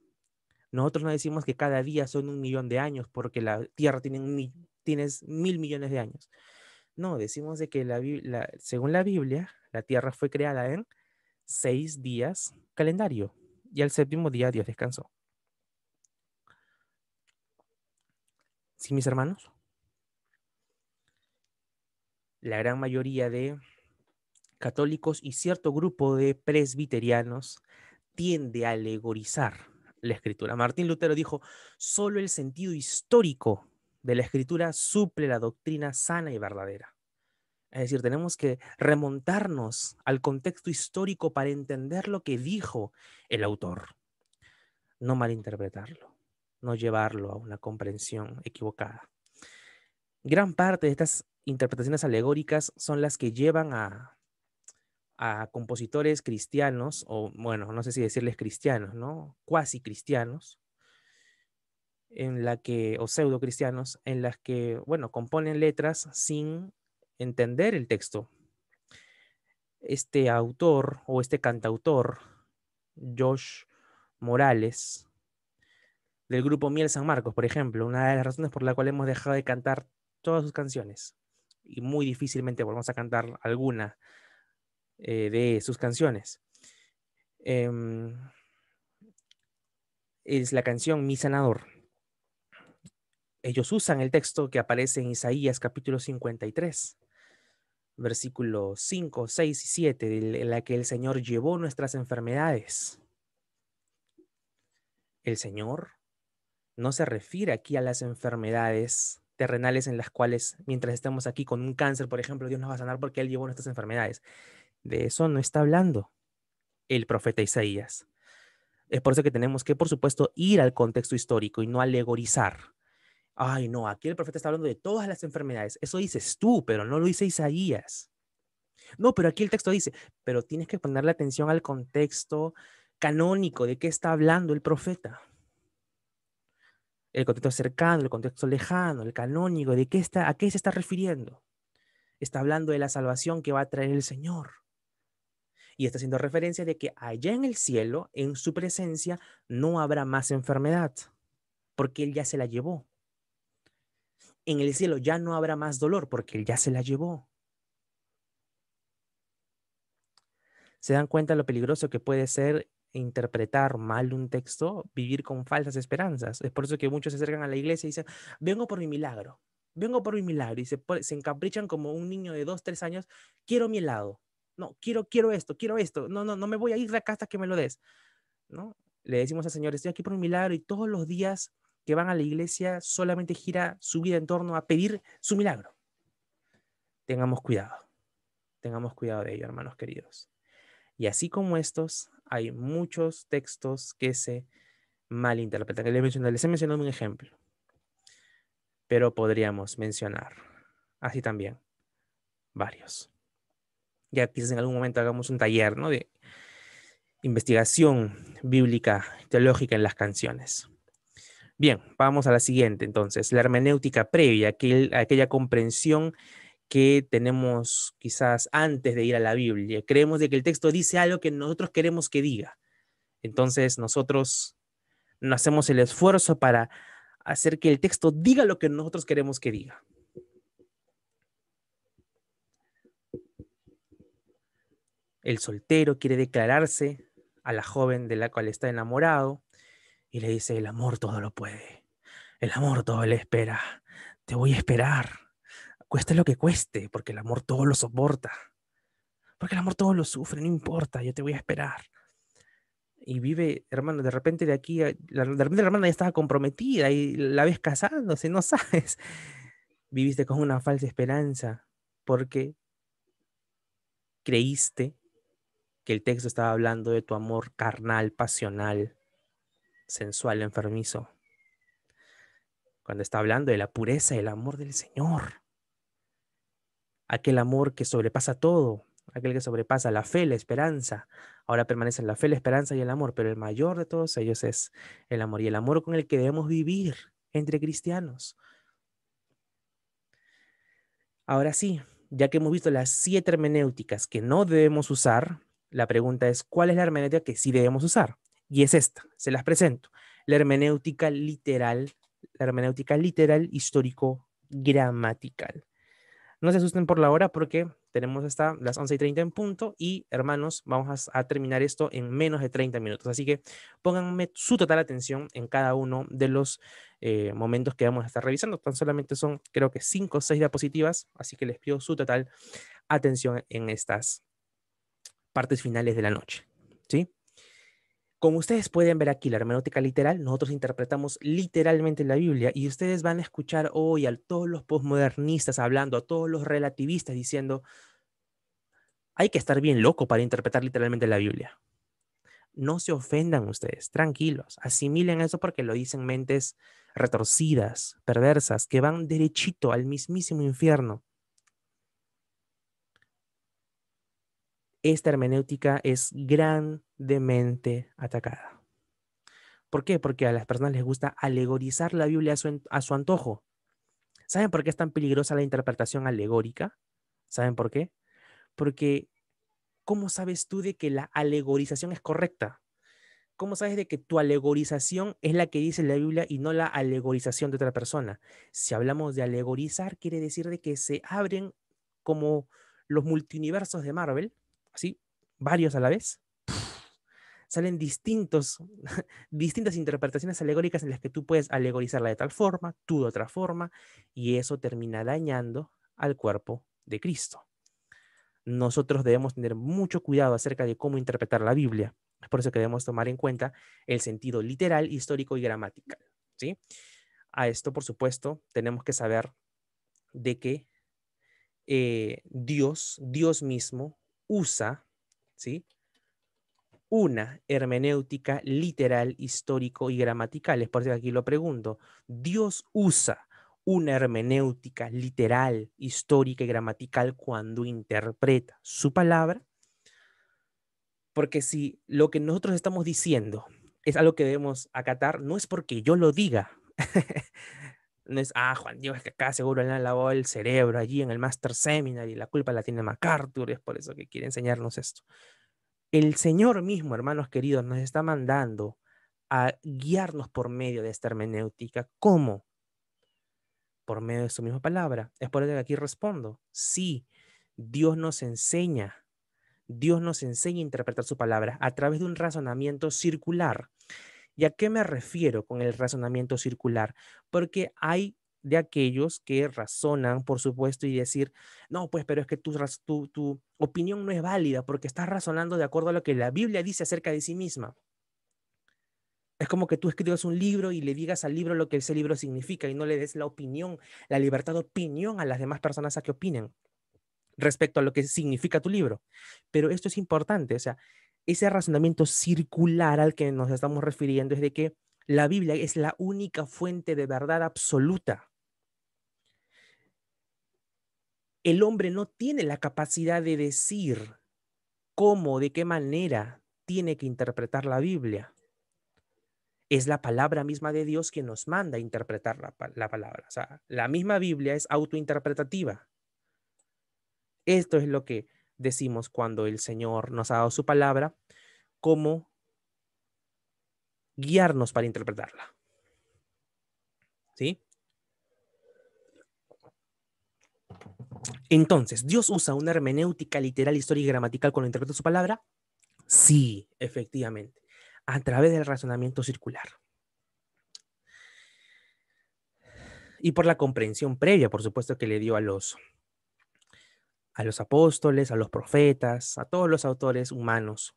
Nosotros no decimos que cada día son 1.000.000 de años porque la Tierra tiene 1.000 millones de años. No, decimos de que según la Biblia, la Tierra fue creada en 6 días calendario y al 7.º día Dios descansó. ¿Sí, mis hermanos? La gran mayoría de católicos y cierto grupo de presbiterianos tiende a alegorizar la escritura. Martín Lutero dijo, solo el sentido histórico de la escritura suple la doctrina sana y verdadera. Es decir, tenemos que remontarnos al contexto histórico para entender lo que dijo el autor. No malinterpretarlo, no llevarlo a una comprensión equivocada. Gran parte de estas interpretaciones alegóricas son las que llevan a compositores cristianos, o bueno, no sé si decirles cristianos, ¿no? Cuasi cristianos, o pseudo cristianos, en las que, bueno, componen letras sin entender el texto. Este autor o este cantautor, Josh Morales, del grupo Miel San Marcos, por ejemplo, una de las razones por la cual hemos dejado de cantar todas sus canciones y muy difícilmente volvemos a cantar alguna de sus canciones. Es la canción Mi Sanador. Ellos usan el texto que aparece en Isaías capítulo 53, versículos 5, 6 y 7, en la que el Señor llevó nuestras enfermedades. El Señor no se refiere aquí a las enfermedades terrenales en las cuales mientras estemos aquí con un cáncer, por ejemplo, Dios nos va a sanar porque Él llevó nuestras enfermedades. De eso no está hablando el profeta Isaías. Es por eso que tenemos que, por supuesto, ir al contexto histórico y no alegorizar. Ay, no, aquí el profeta está hablando de todas las enfermedades. Eso dices tú, pero no lo dice Isaías. No, pero aquí el texto dice, pero tienes que ponerle atención al contexto canónico de qué está hablando el profeta. El contexto cercano, el contexto lejano, el canónico, ¿a qué se está refiriendo? Está hablando de la salvación que va a traer el Señor. Y está haciendo referencia de que allá en el cielo, en su presencia, no habrá más enfermedad, porque Él ya se la llevó. En el cielo ya no habrá más dolor, porque Él ya se la llevó. ¿Se dan cuenta lo peligroso que puede ser interpretar mal un texto, vivir con falsas esperanzas? Es por eso que muchos se acercan a la iglesia y dicen, vengo por mi milagro, vengo por mi milagro, y se encaprichan como un niño de 2, 3 años, quiero mi helado, no, quiero esto, no me voy a ir de acá hasta que me lo des, ¿no? Le decimos al Señor, estoy aquí por un milagro, y todos los días que van a la iglesia solamente gira su vida en torno a pedir su milagro. Tengamos cuidado de ello, hermanos queridos. Y así como estos, hay muchos textos que se malinterpretan. Les he mencionado un ejemplo, pero podríamos mencionar así también varios. Ya quizás en algún momento hagamos un taller, ¿no?, de investigación bíblica, teológica en las canciones. Bien, vamos a la siguiente entonces, la hermenéutica previa, aquella comprensión que tenemos quizás antes de ir a la Biblia. Creemos de que el texto dice algo que nosotros queremos que diga. Entonces nosotros no hacemos el esfuerzo para hacer que el texto diga lo que nosotros queremos que diga. El soltero quiere declararse a la joven de la cual está enamorado y le dice, el amor todo lo puede, el amor todo le espera, te voy a esperar, cueste lo que cueste, porque el amor todo lo soporta, porque el amor todo lo sufre, no importa, yo te voy a esperar. Y vive, hermano, de repente de repente la hermana ya estaba comprometida y la ves casándose, no sabes. Viviste con una falsa esperanza porque creíste que el texto estaba hablando de tu amor carnal, pasional, sensual, enfermizo, cuando está hablando de la pureza y el amor del Señor. Aquel amor que sobrepasa todo, aquel que sobrepasa la fe, la esperanza. Ahora permanecen la fe, la esperanza y el amor, pero el mayor de todos ellos es el amor, y el amor con el que debemos vivir entre cristianos. Ahora sí, ya que hemos visto las 7 hermenéuticas que no debemos usar, la pregunta es, ¿cuál es la hermenéutica que sí debemos usar? Y es esta, se las presento. La hermenéutica literal histórico-gramatical. No se asusten por la hora porque tenemos hasta las 11:30 en punto y, hermanos, vamos a terminar esto en menos de 30 minutos. Así que pónganme su total atención en cada uno de los momentos que vamos a estar revisando. Tan solamente son, creo que 5 o 6 diapositivas, así que les pido su total atención en estas partes finales de la noche, ¿sí? Como ustedes pueden ver aquí, la hermenéutica literal, nosotros interpretamos literalmente la Biblia, y ustedes van a escuchar hoy a todos los posmodernistas hablando, a todos los relativistas diciendo, hay que estar bien loco para interpretar literalmente la Biblia. No se ofendan ustedes, tranquilos, asimilen eso porque lo dicen mentes retorcidas, perversas, que van derechito al mismísimo infierno. Esta hermenéutica es grandemente atacada. ¿Por qué? Porque a las personas les gusta alegorizar la Biblia a su antojo. ¿Saben por qué es tan peligrosa la interpretación alegórica? ¿Saben por qué? Porque ¿cómo sabes tú de que la alegorización es correcta? ¿Cómo sabes de que tu alegorización es la que dice la Biblia y no la alegorización de otra persona? Si hablamos de alegorizar, quiere decir de que se abren como los multiuniversos de Marvel, así, varios a la vez. Salen distintas interpretaciones alegóricas en las que tú puedes alegorizarla de tal forma, tú de otra forma, y eso termina dañando al cuerpo de Cristo. Nosotros debemos tener mucho cuidado acerca de cómo interpretar la Biblia. Es por eso que debemos tomar en cuenta el sentido literal, histórico y gramatical, ¿sí? A esto, por supuesto, tenemos que saber de que Dios mismo usa, ¿sí?, una hermenéutica literal, histórico y gramatical. Es por eso que aquí lo pregunto. ¿Dios usa una hermenéutica literal, histórica y gramatical cuando interpreta su palabra? Porque si lo que nosotros estamos diciendo es algo que debemos acatar, no es porque yo lo diga. No es, Juan Diego, es que acá seguro le han lavado el cerebro allí en el Master Seminar y la culpa la tiene MacArthur, es por eso que quiere enseñarnos esto. El Señor mismo, hermanos queridos, nos está mandando a guiarnos por medio de esta hermenéutica. ¿Cómo? Por medio de su misma palabra. Es por eso que aquí respondo. Sí, Dios nos enseña. Dios nos enseña a interpretar su palabra a través de un razonamiento circular. ¿Y a qué me refiero con el razonamiento circular? Porque hay de aquellos que razonan, por supuesto, y decir, no, pues, pero es que tu opinión no es válida porque estás razonando de acuerdo a lo que la Biblia dice acerca de sí misma. Es como que tú escribas un libro y le digas al libro lo que ese libro significa y no le des la opinión, la libertad de opinión a las demás personas a que opinen respecto a lo que significa tu libro. Pero esto es importante, o sea, ese razonamiento circular al que nos estamos refiriendo es de que la Biblia es la única fuente de verdad absoluta. El hombre no tiene la capacidad de decir cómo, de qué manera tiene que interpretar la Biblia. Es la palabra misma de Dios quien nos manda a interpretar la palabra. O sea, la misma Biblia es autointerpretativa. Esto es lo que decimos cuando el Señor nos ha dado su palabra, como guiarnos para interpretarla. ¿Sí? Entonces, ¿Dios usa una hermenéutica literal, histórica y gramatical cuando interpreta su palabra? Sí, efectivamente, a través del razonamiento circular. Y por la comprensión previa, por supuesto, que le dio a los apóstoles, a los profetas, a todos los autores humanos.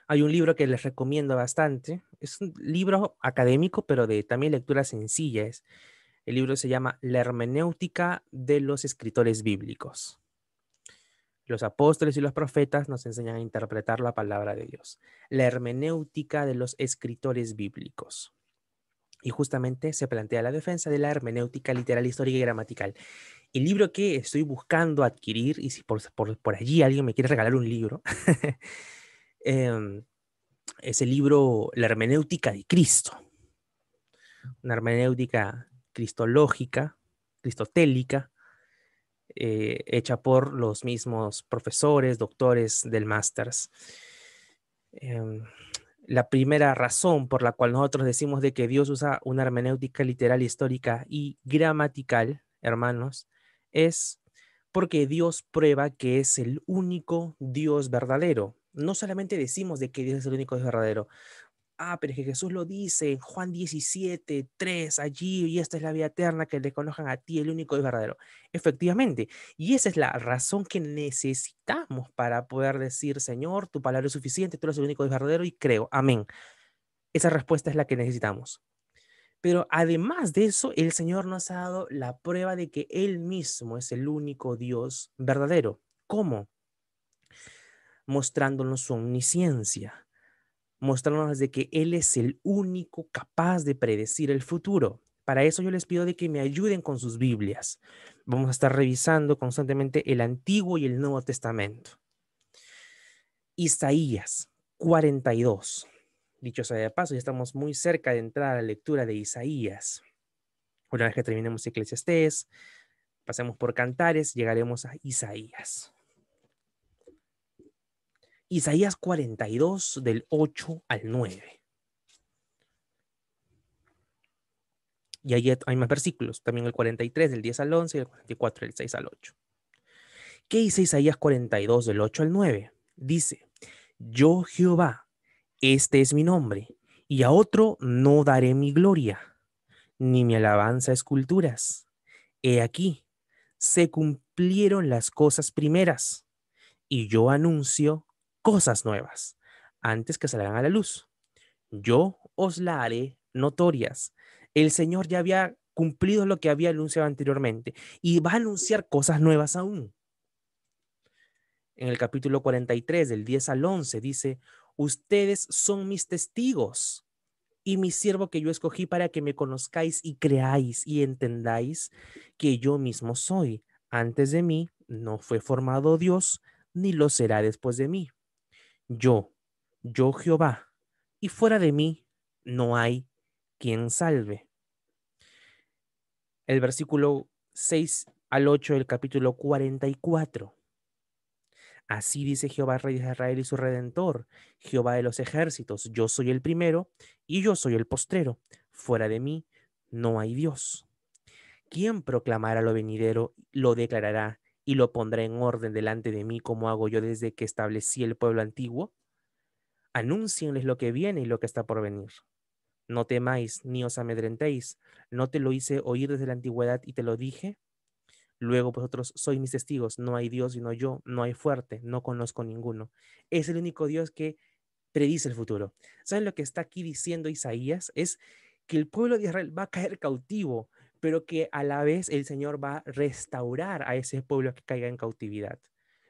Hay un libro que les recomiendo bastante. Es un libro académico, pero de también lectura sencilla. El libro se llama La hermenéutica de los escritores bíblicos. Los apóstoles y los profetas nos enseñan a interpretar la palabra de Dios. La hermenéutica de los escritores bíblicos. Y justamente se plantea la defensa de la hermenéutica literal, histórica y gramatical. El libro que estoy buscando adquirir, y si por allí alguien me quiere regalar un libro, es el libro La hermenéutica de Cristo. Una hermenéutica cristológica, cristotélica, hecha por los mismos profesores, doctores del Masters. La primera razón por la cual nosotros decimos de que Dios usa una hermenéutica literal, histórica y gramatical, hermanos, es porque Dios prueba que es el único Dios verdadero. No solamente decimos de que Dios es el único Dios verdadero, pero es que Jesús lo dice en Juan 17:3, allí, y esta es la vida eterna, que le conozcan a ti, el único Dios verdadero. Efectivamente, y esa es la razón que necesitamos para poder decir, Señor, tu palabra es suficiente, tú eres el único Dios verdadero y creo. Amén. Esa respuesta es la que necesitamos. Pero además de eso, el Señor nos ha dado la prueba de que Él mismo es el único Dios verdadero. ¿Cómo? Mostrándonos su omnisciencia, mostrándonos de que Él es el único capaz de predecir el futuro. Para eso yo les pido de que me ayuden con sus Biblias. Vamos a estar revisando constantemente el Antiguo y el Nuevo Testamento. Isaías 42. Dicho sea de paso, ya estamos muy cerca de entrar a la lectura de Isaías. Una vez que terminemos Eclesiastés, pasemos por Cantares, llegaremos a Isaías. Isaías 42 del 8 al 9. Y ahí hay más versículos, también el 43 del 10 al 11 y el 44 del 6 al 8. ¿Qué dice Isaías 42 del 8 al 9? Dice, yo Jehová, este es mi nombre, y a otro no daré mi gloria, ni mi alabanza a esculturas. He aquí, se cumplieron las cosas primeras, y yo anuncio cosas nuevas, antes que salgan a la luz. Yo os la haré notorias. El Señor ya había cumplido lo que había anunciado anteriormente y va a anunciar cosas nuevas aún. En el capítulo 43, del 10 al 11, dice, ustedes son mis testigos y mi siervo que yo escogí para que me conozcáis y creáis y entendáis que yo mismo soy. Antes de mí no fue formado Dios, ni lo será después de mí. Yo Jehová, y fuera de mí no hay quien salve. El versículo 6 al 8 del capítulo 44. Así dice Jehová, Rey de Israel y su Redentor, Jehová de los ejércitos, yo soy el primero y yo soy el postrero. Fuera de mí no hay Dios. ¿Quién proclamará lo venidero, lo declarará y lo pondrá en orden delante de mí como hago yo desde que establecí el pueblo antiguo? Anúncienles lo que viene y lo que está por venir. No temáis ni os amedrentéis. ¿No te lo hice oír desde la antigüedad y te lo dije? Luego vosotros sois mis testigos. No hay Dios sino yo, no hay fuerte, no conozco ninguno. Es el único Dios que predice el futuro. ¿Saben lo que está aquí diciendo Isaías? Es que el pueblo de Israel va a caer cautivo, pero que a la vez el Señor va a restaurar a ese pueblo que caiga en cautividad.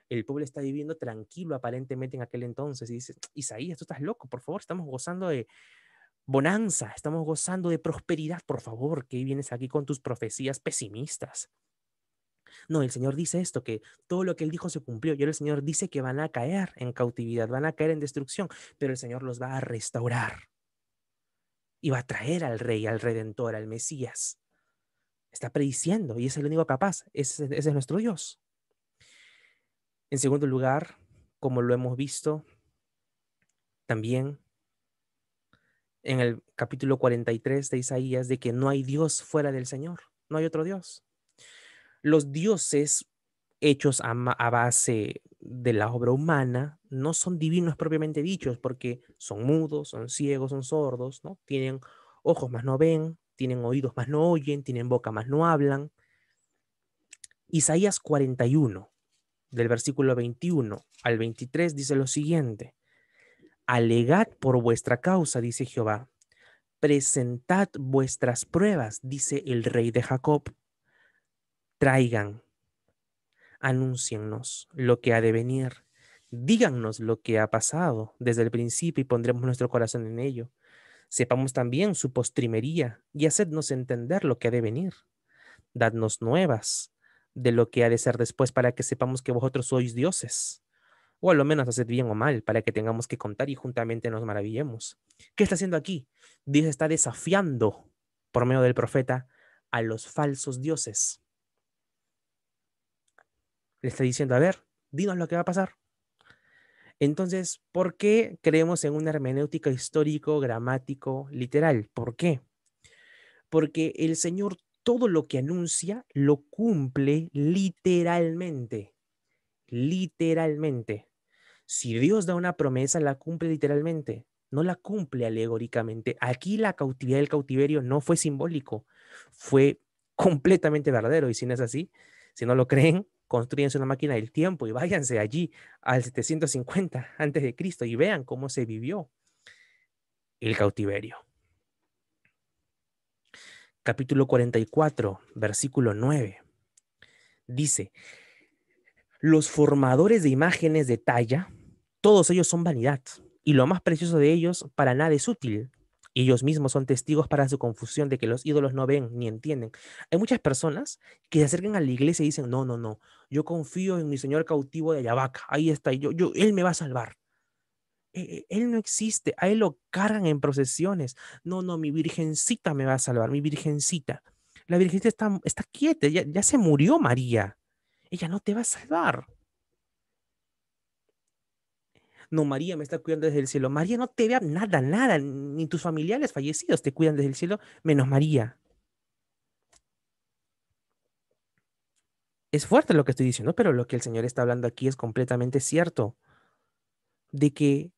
El pueblo está viviendo tranquilo aparentemente en aquel entonces y dice, Isaías, tú estás loco, por favor, estamos gozando de bonanza, estamos gozando de prosperidad, por favor, que vienes aquí con tus profecías pesimistas. No, el Señor dice esto, que todo lo que Él dijo se cumplió. Y ahora el Señor dice que van a caer en cautividad, van a caer en destrucción, pero el Señor los va a restaurar y va a traer al Rey, al Redentor, al Mesías. Está prediciendo y es el único capaz. Ese es nuestro Dios. En segundo lugar, como lo hemos visto también en el capítulo 43 de Isaías, de que no hay Dios fuera del Señor, no hay otro Dios. Los dioses hechos a base de la obra humana no son divinos propiamente dichos, porque son mudos, son ciegos, son sordos, ¿no? Tienen ojos más no ven, tienen oídos más no oyen, tienen boca más no hablan. Isaías 41, del versículo 21 al 23, dice lo siguiente: alegad por vuestra causa, dice Jehová, presentad vuestras pruebas, dice el Rey de Jacob, traigan, anúnciennos lo que ha de venir, díganos lo que ha pasado desde el principio y pondremos nuestro corazón en ello. Sepamos también su postrimería y hacednos entender lo que ha de venir. Dadnos nuevas de lo que ha de ser después para que sepamos que vosotros sois dioses. O a lo menos haced bien o mal para que tengamos que contar y juntamente nos maravillemos. ¿Qué está haciendo aquí? Dios está desafiando por medio del profeta a los falsos dioses. Le está diciendo, a ver, dinos lo que va a pasar. Entonces, ¿por qué creemos en una hermenéutica histórico, gramático, literal? ¿Por qué? Porque el Señor todo lo que anuncia lo cumple literalmente. Literalmente. Si Dios da una promesa, la cumple literalmente. No la cumple alegóricamente. Aquí la cautividad del cautiverio no fue simbólico, fue completamente verdadero. Y si no es así, si no lo creen, construyanse una máquina del tiempo y váyanse allí al 750 antes de Cristo y vean cómo se vivió el cautiverio. Capítulo 44, versículo 9. Dice, los formadores de imágenes de talla, todos ellos son vanidad, y lo más precioso de ellos para nada es útil. Ellos mismos son testigos para su confusión de que los ídolos no ven ni entienden. Hay muchas personas que se acercan a la iglesia y dicen, no, no, no, yo confío en mi señor cautivo de Ayabaca, ahí está, él me va a salvar. Él no existe, a él lo cargan en procesiones. No, no, mi virgencita me va a salvar, mi virgencita. La virgencita está quieta, ya se murió María. Ella no te va a salvar. No, María me está cuidando desde el cielo. María no te vea nada, nada, ni tus familiares fallecidos te cuidan desde el cielo, menos María. Es fuerte lo que estoy diciendo, pero lo que el Señor está hablando aquí es completamente cierto, de que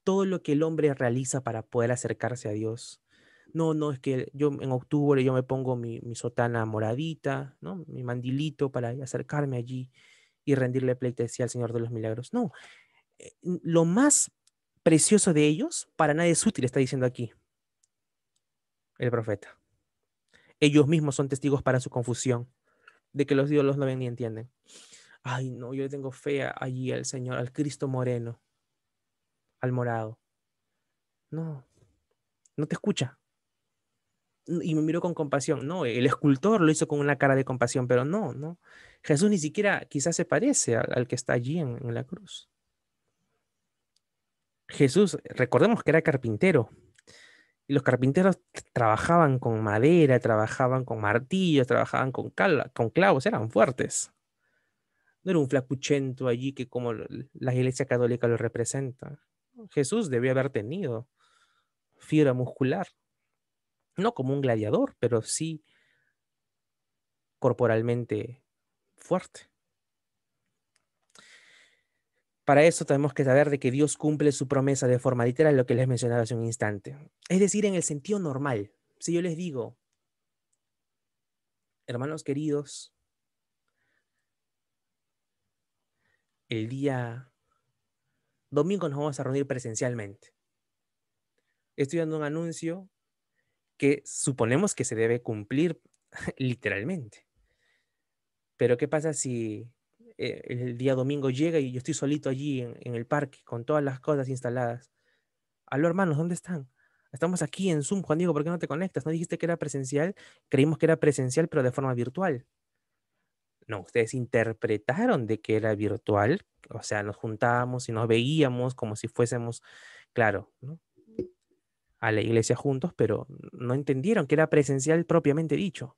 todo lo que el hombre realiza para poder acercarse a Dios. No, no, es que yo en octubre yo me pongo mi sotana moradita, ¿no? Mi mandilito para acercarme allí y rendirle pleitesía al Señor de los Milagros. No, lo más precioso de ellos para nadie es útil, está diciendo aquí el profeta. Ellos mismos son testigos para su confusión, de que los ídolos no ven ni entienden. Ay, no, yo le tengo fe allí al Señor, al Cristo moreno, al morado. No, no te escucha. Y me miró con compasión. No, el escultor lo hizo con una cara de compasión, pero no, no. Jesús ni siquiera quizás se parece al que está allí en la cruz. Jesús, recordemos que era carpintero. Y los carpinteros trabajaban con madera, trabajaban con martillos, trabajaban con clavos, eran fuertes. No era un flacuchento allí que como la Iglesia Católica lo representa. Jesús debió haber tenido fibra muscular, no como un gladiador, pero sí corporalmente fuerte. Para eso tenemos que saber de que Dios cumple su promesa de forma literal, lo que les mencionaba hace un instante. Es decir, en el sentido normal. Si yo les digo, hermanos queridos, el día domingo nos vamos a reunir presencialmente. Estoy dando un anuncio que suponemos que se debe cumplir literalmente. Pero ¿qué pasa si el día domingo llega y yo estoy solito allí en el parque con todas las cosas instaladas? Aló, hermanos, ¿dónde están? Estamos aquí en Zoom, Juan Diego, ¿por qué no te conectas? ¿No dijiste que era presencial? Creímos que era presencial, pero de forma virtual. No, ustedes interpretaron de que era virtual, o sea, nos juntábamos y nos veíamos como si fuésemos, claro, ¿no?, a la iglesia juntos, pero no entendieron que era presencial propiamente dicho.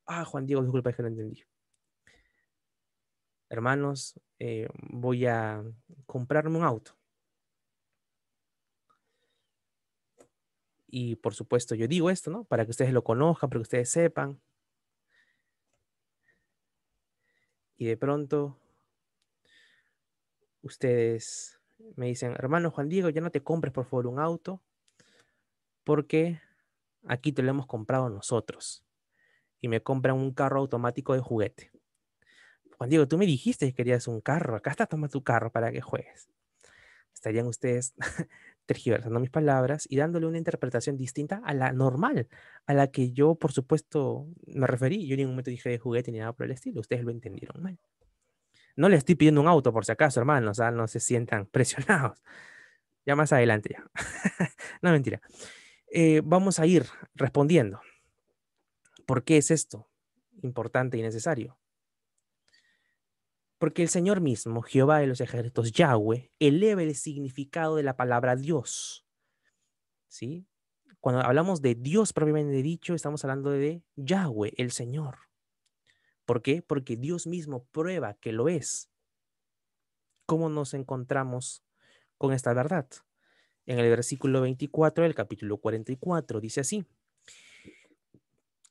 Ah, Juan Diego, disculpa, es que no entendí. Hermanos, voy a comprarme un auto. Y por supuesto, yo digo esto, ¿no?, para que ustedes lo conozcan, para que ustedes sepan. Y de pronto, ustedes me dicen, hermano Juan Diego, ya no te compres por favor un auto, porque aquí te lo hemos comprado nosotros. Y me compran un carro automático de juguete. Juan Diego, tú me dijiste que querías un carro. Acá está, toma tu carro para que juegues. Estarían ustedes tergiversando mis palabras y dándole una interpretación distinta a la normal, a la que yo, por supuesto, me referí. Yo en ningún momento dije de juguete ni nada por el estilo. Ustedes lo entendieron mal. No le estoy pidiendo un auto por si acaso, hermanos. O sea, no se sientan presionados. Ya más adelante ya. No, mentira. Vamos a ir respondiendo. ¿Por qué es esto importante y necesario? Porque el Señor mismo, Jehová de los ejércitos, Yahweh, eleva el significado de la palabra Dios. ¿Sí? Cuando hablamos de Dios propiamente dicho, estamos hablando de Yahweh, el Señor. ¿Por qué? Porque Dios mismo prueba que lo es. ¿Cómo nos encontramos con esta verdad? En el versículo 24 del capítulo 44 dice así: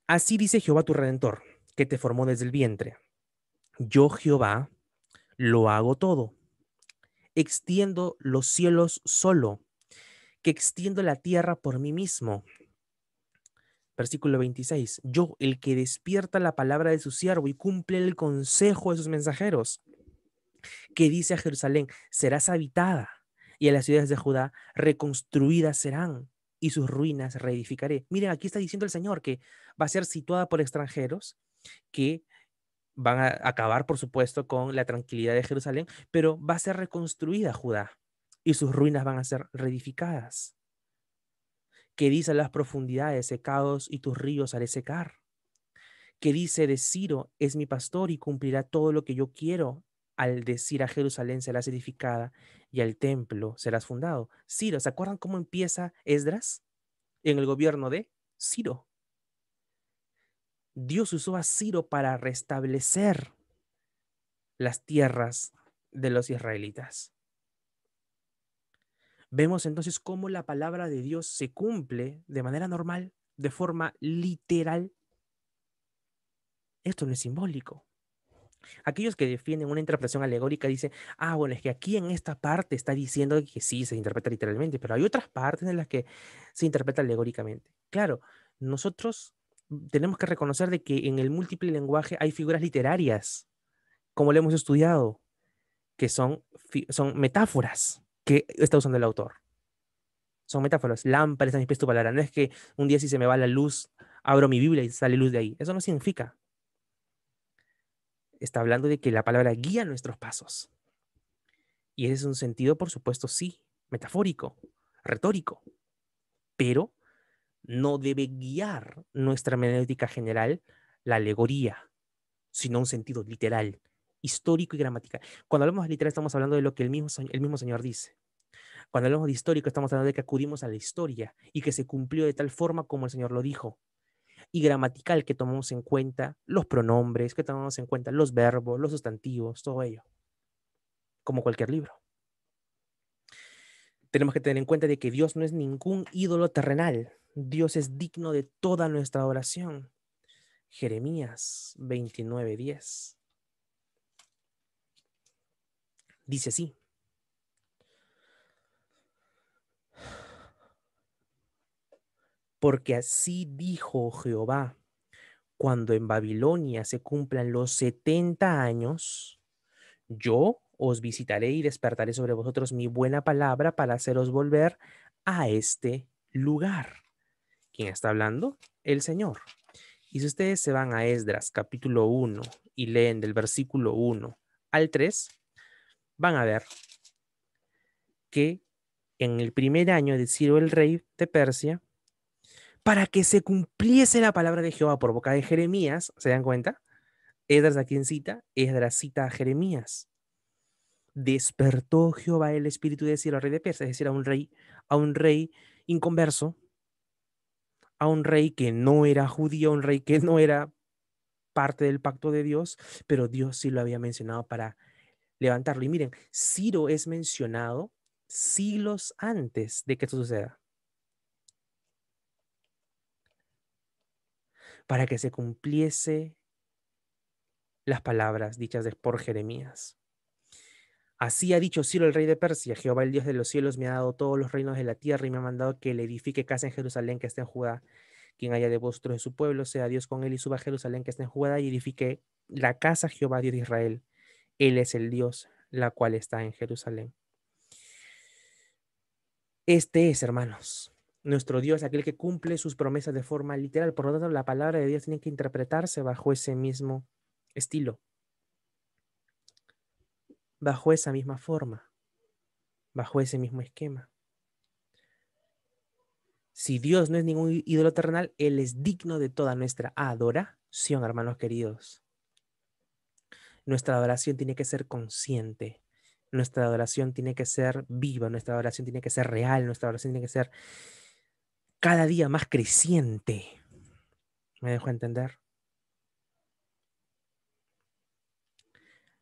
Así dice Jehová tu Redentor, que te formó desde el vientre. Yo, Jehová, lo hago todo. Extiendo los cielos solo, que extiendo la tierra por mí mismo. Versículo 26. Yo, el que despierta la palabra de su siervo y cumple el consejo de sus mensajeros, que dice a Jerusalén, serás habitada, y a las ciudades de Judá reconstruidas serán, y sus ruinas reedificaré. Miren, aquí está diciendo el Señor que va a ser situada por extranjeros, que van a acabar, por supuesto, con la tranquilidad de Jerusalén, pero va a ser reconstruida Judá, y sus ruinas van a ser reedificadas. Que dice las profundidades, secados, y tus ríos haré secar. Que dice de Ciro, es mi pastor y cumplirá todo lo que yo quiero. Al decir a Jerusalén serás edificada y al templo serás fundado. Ciro, ¿se acuerdan cómo empieza Esdras? En el gobierno de Ciro. Dios usó a Ciro para restablecer las tierras de los israelitas. Vemos entonces cómo la palabra de Dios se cumple de manera normal, de forma literal. Esto no es simbólico. Aquellos que defienden una interpretación alegórica dicen, bueno, es que aquí en esta parte está diciendo que sí se interpreta literalmente, pero hay otras partes en las que se interpreta alegóricamente. Claro, nosotros tenemos que reconocer de que en el múltiple lenguaje hay figuras literarias, como lo hemos estudiado, que son metáforas que está usando el autor. Son metáforas. Lámparas a mis pies tu palabra. No es que un día si se me va la luz, abro mi Biblia y sale luz de ahí. Eso no significa. Está hablando de que la palabra guía nuestros pasos. Y ese es un sentido, por supuesto, sí, metafórico, retórico, pero no debe guiar nuestra hermenéutica general la alegoría, sino un sentido literal, histórico y gramatical. Cuando hablamos de literal estamos hablando de lo que el mismo Señor dice. Cuando hablamos de histórico estamos hablando de que acudimos a la historia y que se cumplió de tal forma como el Señor lo dijo. y gramatical que tomamos en cuenta los pronombres, que tomamos en cuenta los verbos, los sustantivos, todo ello, como cualquier libro. Tenemos que tener en cuenta de que Dios no es ningún ídolo terrenal. Dios es digno de toda nuestra oración. Jeremías 29:10. Dice así: porque así dijo Jehová, cuando en Babilonia se cumplan los 70 años, yo os visitaré y despertaré sobre vosotros mi buena palabra para haceros volver a este lugar. ¿Quién está hablando? El Señor. Y si ustedes se van a Esdras capítulo 1 y leen del versículo 1 al 3, van a ver que en el primer año de Ciro el rey de Persia, para que se cumpliese la palabra de Jehová por boca de Jeremías, ¿se dan cuenta? Esdras a quien cita, Esdras cita a Jeremías. Despertó Jehová el espíritu de Ciro, rey de Persia, es decir, a un rey inconverso, a un rey que no era judío, a un rey que no era parte del pacto de Dios, pero Dios sí lo había mencionado para levantarlo. Y miren, Ciro es mencionado siglos antes de que esto suceda, para que se cumpliese las palabras dichas por Jeremías. Así ha dicho Ciro el rey de Persia: Jehová el Dios de los cielos me ha dado todos los reinos de la tierra y me ha mandado que le edifique casa en Jerusalén que está en Judá. Quien haya de vosotros de su pueblo, sea Dios con él y suba a Jerusalén que está en Judá y edifique la casa a Jehová Dios de Israel. Él es el Dios, la cual está en Jerusalén. Este es, hermanos, nuestro Dios, aquel que cumple sus promesas de forma literal. Por lo tanto, la palabra de Dios tiene que interpretarse bajo ese mismo estilo, bajo esa misma forma, bajo ese mismo esquema. Si Dios no es ningún ídolo terrenal, Él es digno de toda nuestra adoración, hermanos queridos. Nuestra adoración tiene que ser consciente, nuestra adoración tiene que ser viva, nuestra adoración tiene que ser real, nuestra adoración tiene que ser cada día más creciente. ¿Me dejo entender?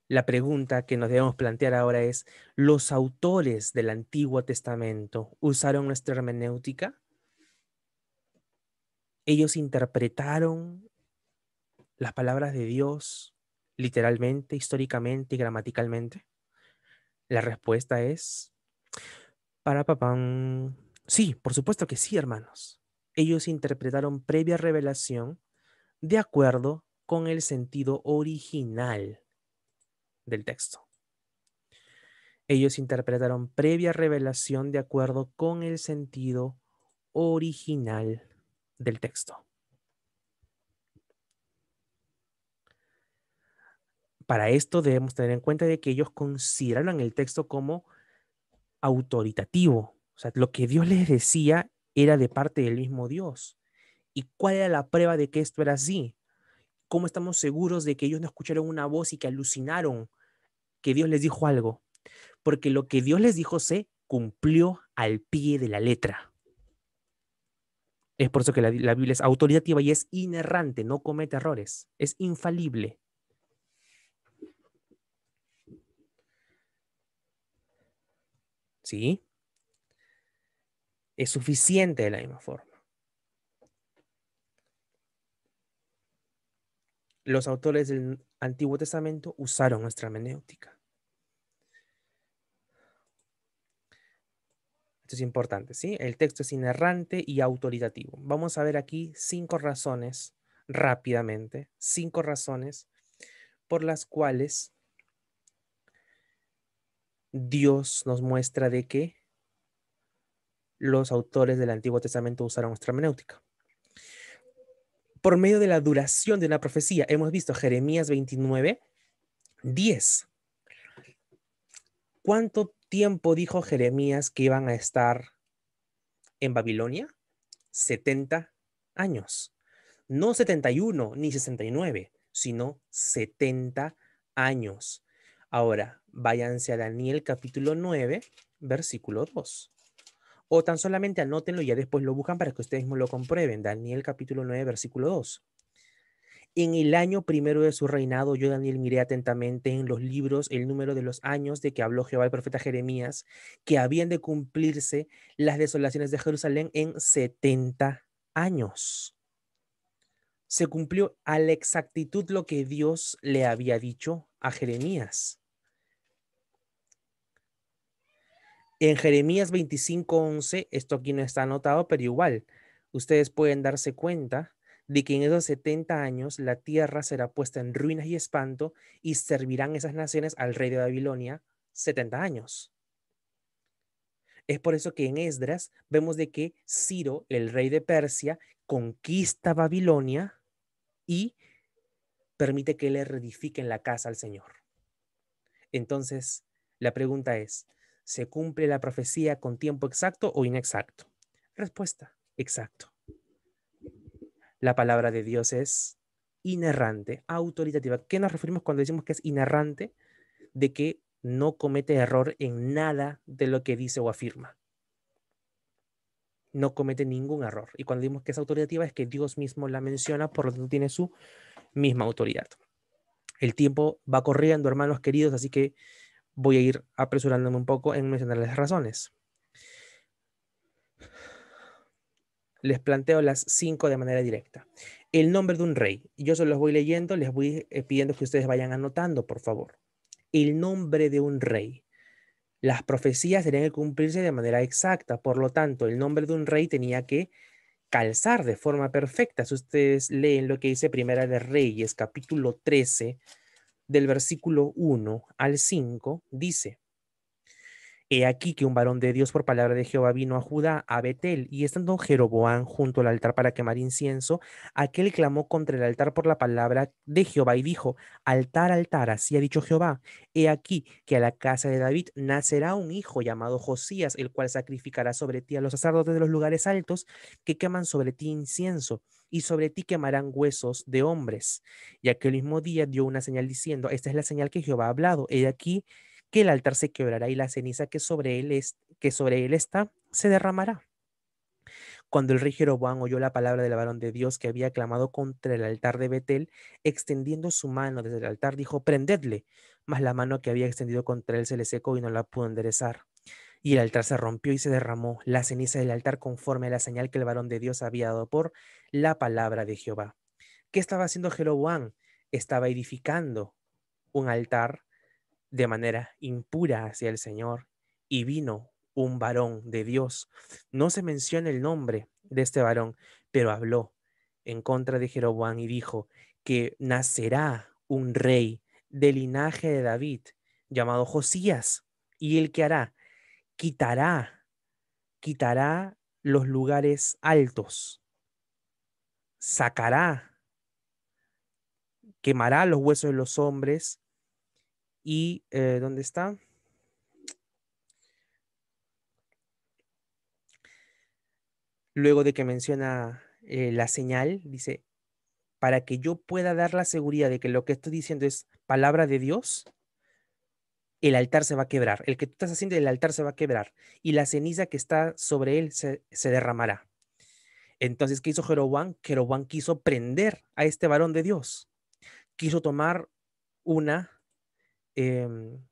La pregunta que nos debemos plantear ahora es: ¿los autores del Antiguo Testamento usaron nuestra hermenéutica? ¿Ellos interpretaron las palabras de Dios literalmente, históricamente y gramaticalmente? La respuesta es sí, por supuesto que sí, hermanos. Ellos interpretaron previa revelación de acuerdo con el sentido original del texto. Ellos interpretaron previa revelación de acuerdo con el sentido original del texto. Para esto debemos tener en cuenta de que ellos consideraron el texto como autoritativo. O sea, lo que Dios les decía era de parte del mismo Dios. ¿Y cuál era la prueba de que esto era así? ¿Cómo estamos seguros de que ellos no escucharon una voz y que alucinaron que Dios les dijo algo? Porque lo que Dios les dijo se cumplió al pie de la letra. Es por eso que la Biblia es autoritativa y es inerrante, no comete errores, es infalible. ¿Sí? Es suficiente de la misma forma. Los autores del Antiguo Testamento usaron nuestra hermenéutica. Esto es importante, ¿sí? El texto es inerrante y autoritativo. Vamos a ver aquí 5 razones, rápidamente, 5 razones por las cuales Dios nos muestra de que los autores del Antiguo Testamento usaron nuestra hermenéutica. Por medio de la duración de una profecía, hemos visto Jeremías 29:10. ¿Cuánto tiempo dijo Jeremías que iban a estar en Babilonia? 70 años. No 71 ni 69, sino 70 años. Ahora, váyanse a Daniel capítulo 9, versículo 2. O tan solamente anótenlo y ya después lo buscan para que ustedes mismos lo comprueben. Daniel capítulo 9, versículo 2. En el año primero de su reinado, yo, Daniel, miré atentamente en los libros el número de los años de que habló Jehová el profeta Jeremías, que habían de cumplirse las desolaciones de Jerusalén en 70 años. Se cumplió a la exactitud lo que Dios le había dicho a Jeremías. En Jeremías 25:11, esto aquí no está anotado, pero igual, ustedes pueden darse cuenta de que en esos 70 años la tierra será puesta en ruinas y espanto y servirán esas naciones al rey de Babilonia 70 años. Es por eso que en Esdras vemos de que Ciro, el rey de Persia, conquista Babilonia y permite que le reedifiquen la casa al Señor. Entonces, la pregunta es, ¿se cumple la profecía con tiempo exacto o inexacto? Respuesta, exacto. La palabra de Dios es inerrante, autoritativa. ¿Qué nos referimos cuando decimos que es inerrante? De que no comete error en nada de lo que dice o afirma. No comete ningún error. Y cuando decimos que es autoritativa es que Dios mismo la menciona, por lo tanto tiene su misma autoridad. El tiempo va corriendo, hermanos queridos, así que voy a ir apresurándome un poco en mencionar las razones. Les planteo las 5 de manera directa. El nombre de un rey. Yo se los voy leyendo, les voy pidiendo que ustedes vayan anotando, por favor. El nombre de un rey. Las profecías tenían que cumplirse de manera exacta, por lo tanto, el nombre de un rey tenía que calzar de forma perfecta. Si ustedes leen lo que dice Primera de Reyes, capítulo 13, del versículo 1 al 5, dice: He aquí que un varón de Dios por palabra de Jehová vino a Judá, a Betel, y estando Jeroboam junto al altar para quemar incienso, aquel clamó contra el altar por la palabra de Jehová y dijo: Altar, altar, así ha dicho Jehová, he aquí que a la casa de David nacerá un hijo llamado Josías, el cual sacrificará sobre ti a los sacerdotes de los lugares altos que queman sobre ti incienso, y sobre ti quemarán huesos de hombres. Y aquel mismo día dio una señal diciendo: Esta es la señal que Jehová ha hablado, he aquí que el altar se quebrará y la ceniza que sobre él está se derramará. Cuando el rey Jeroboam oyó la palabra del varón de Dios que había clamado contra el altar de Betel, extendiendo su mano desde el altar, dijo: Prendedle. Mas la mano que había extendido contra él se le secó y no la pudo enderezar. Y el altar se rompió y se derramó la ceniza del altar conforme a la señal que el varón de Dios había dado por la palabra de Jehová. ¿Qué estaba haciendo Jeroboam? Estaba edificando un altar de manera impura hacia el Señor, y vino un varón de Dios. No se menciona el nombre de este varón, pero habló en contra de Jeroboam y dijo que nacerá un rey del linaje de David llamado Josías, y el que hará, quitará los lugares altos, sacará, quemará los huesos de los hombres y, ¿dónde está? Luego de que menciona la señal, dice: para que yo pueda dar la seguridad de que lo que estoy diciendo es palabra de Dios, el altar se va a quebrar. El que tú estás haciendo, el altar se va a quebrar y la ceniza que está sobre él se derramará. Entonces, ¿qué hizo Jeroboam? Jeroboam quiso prender a este varón de Dios. Quiso tomar una, em,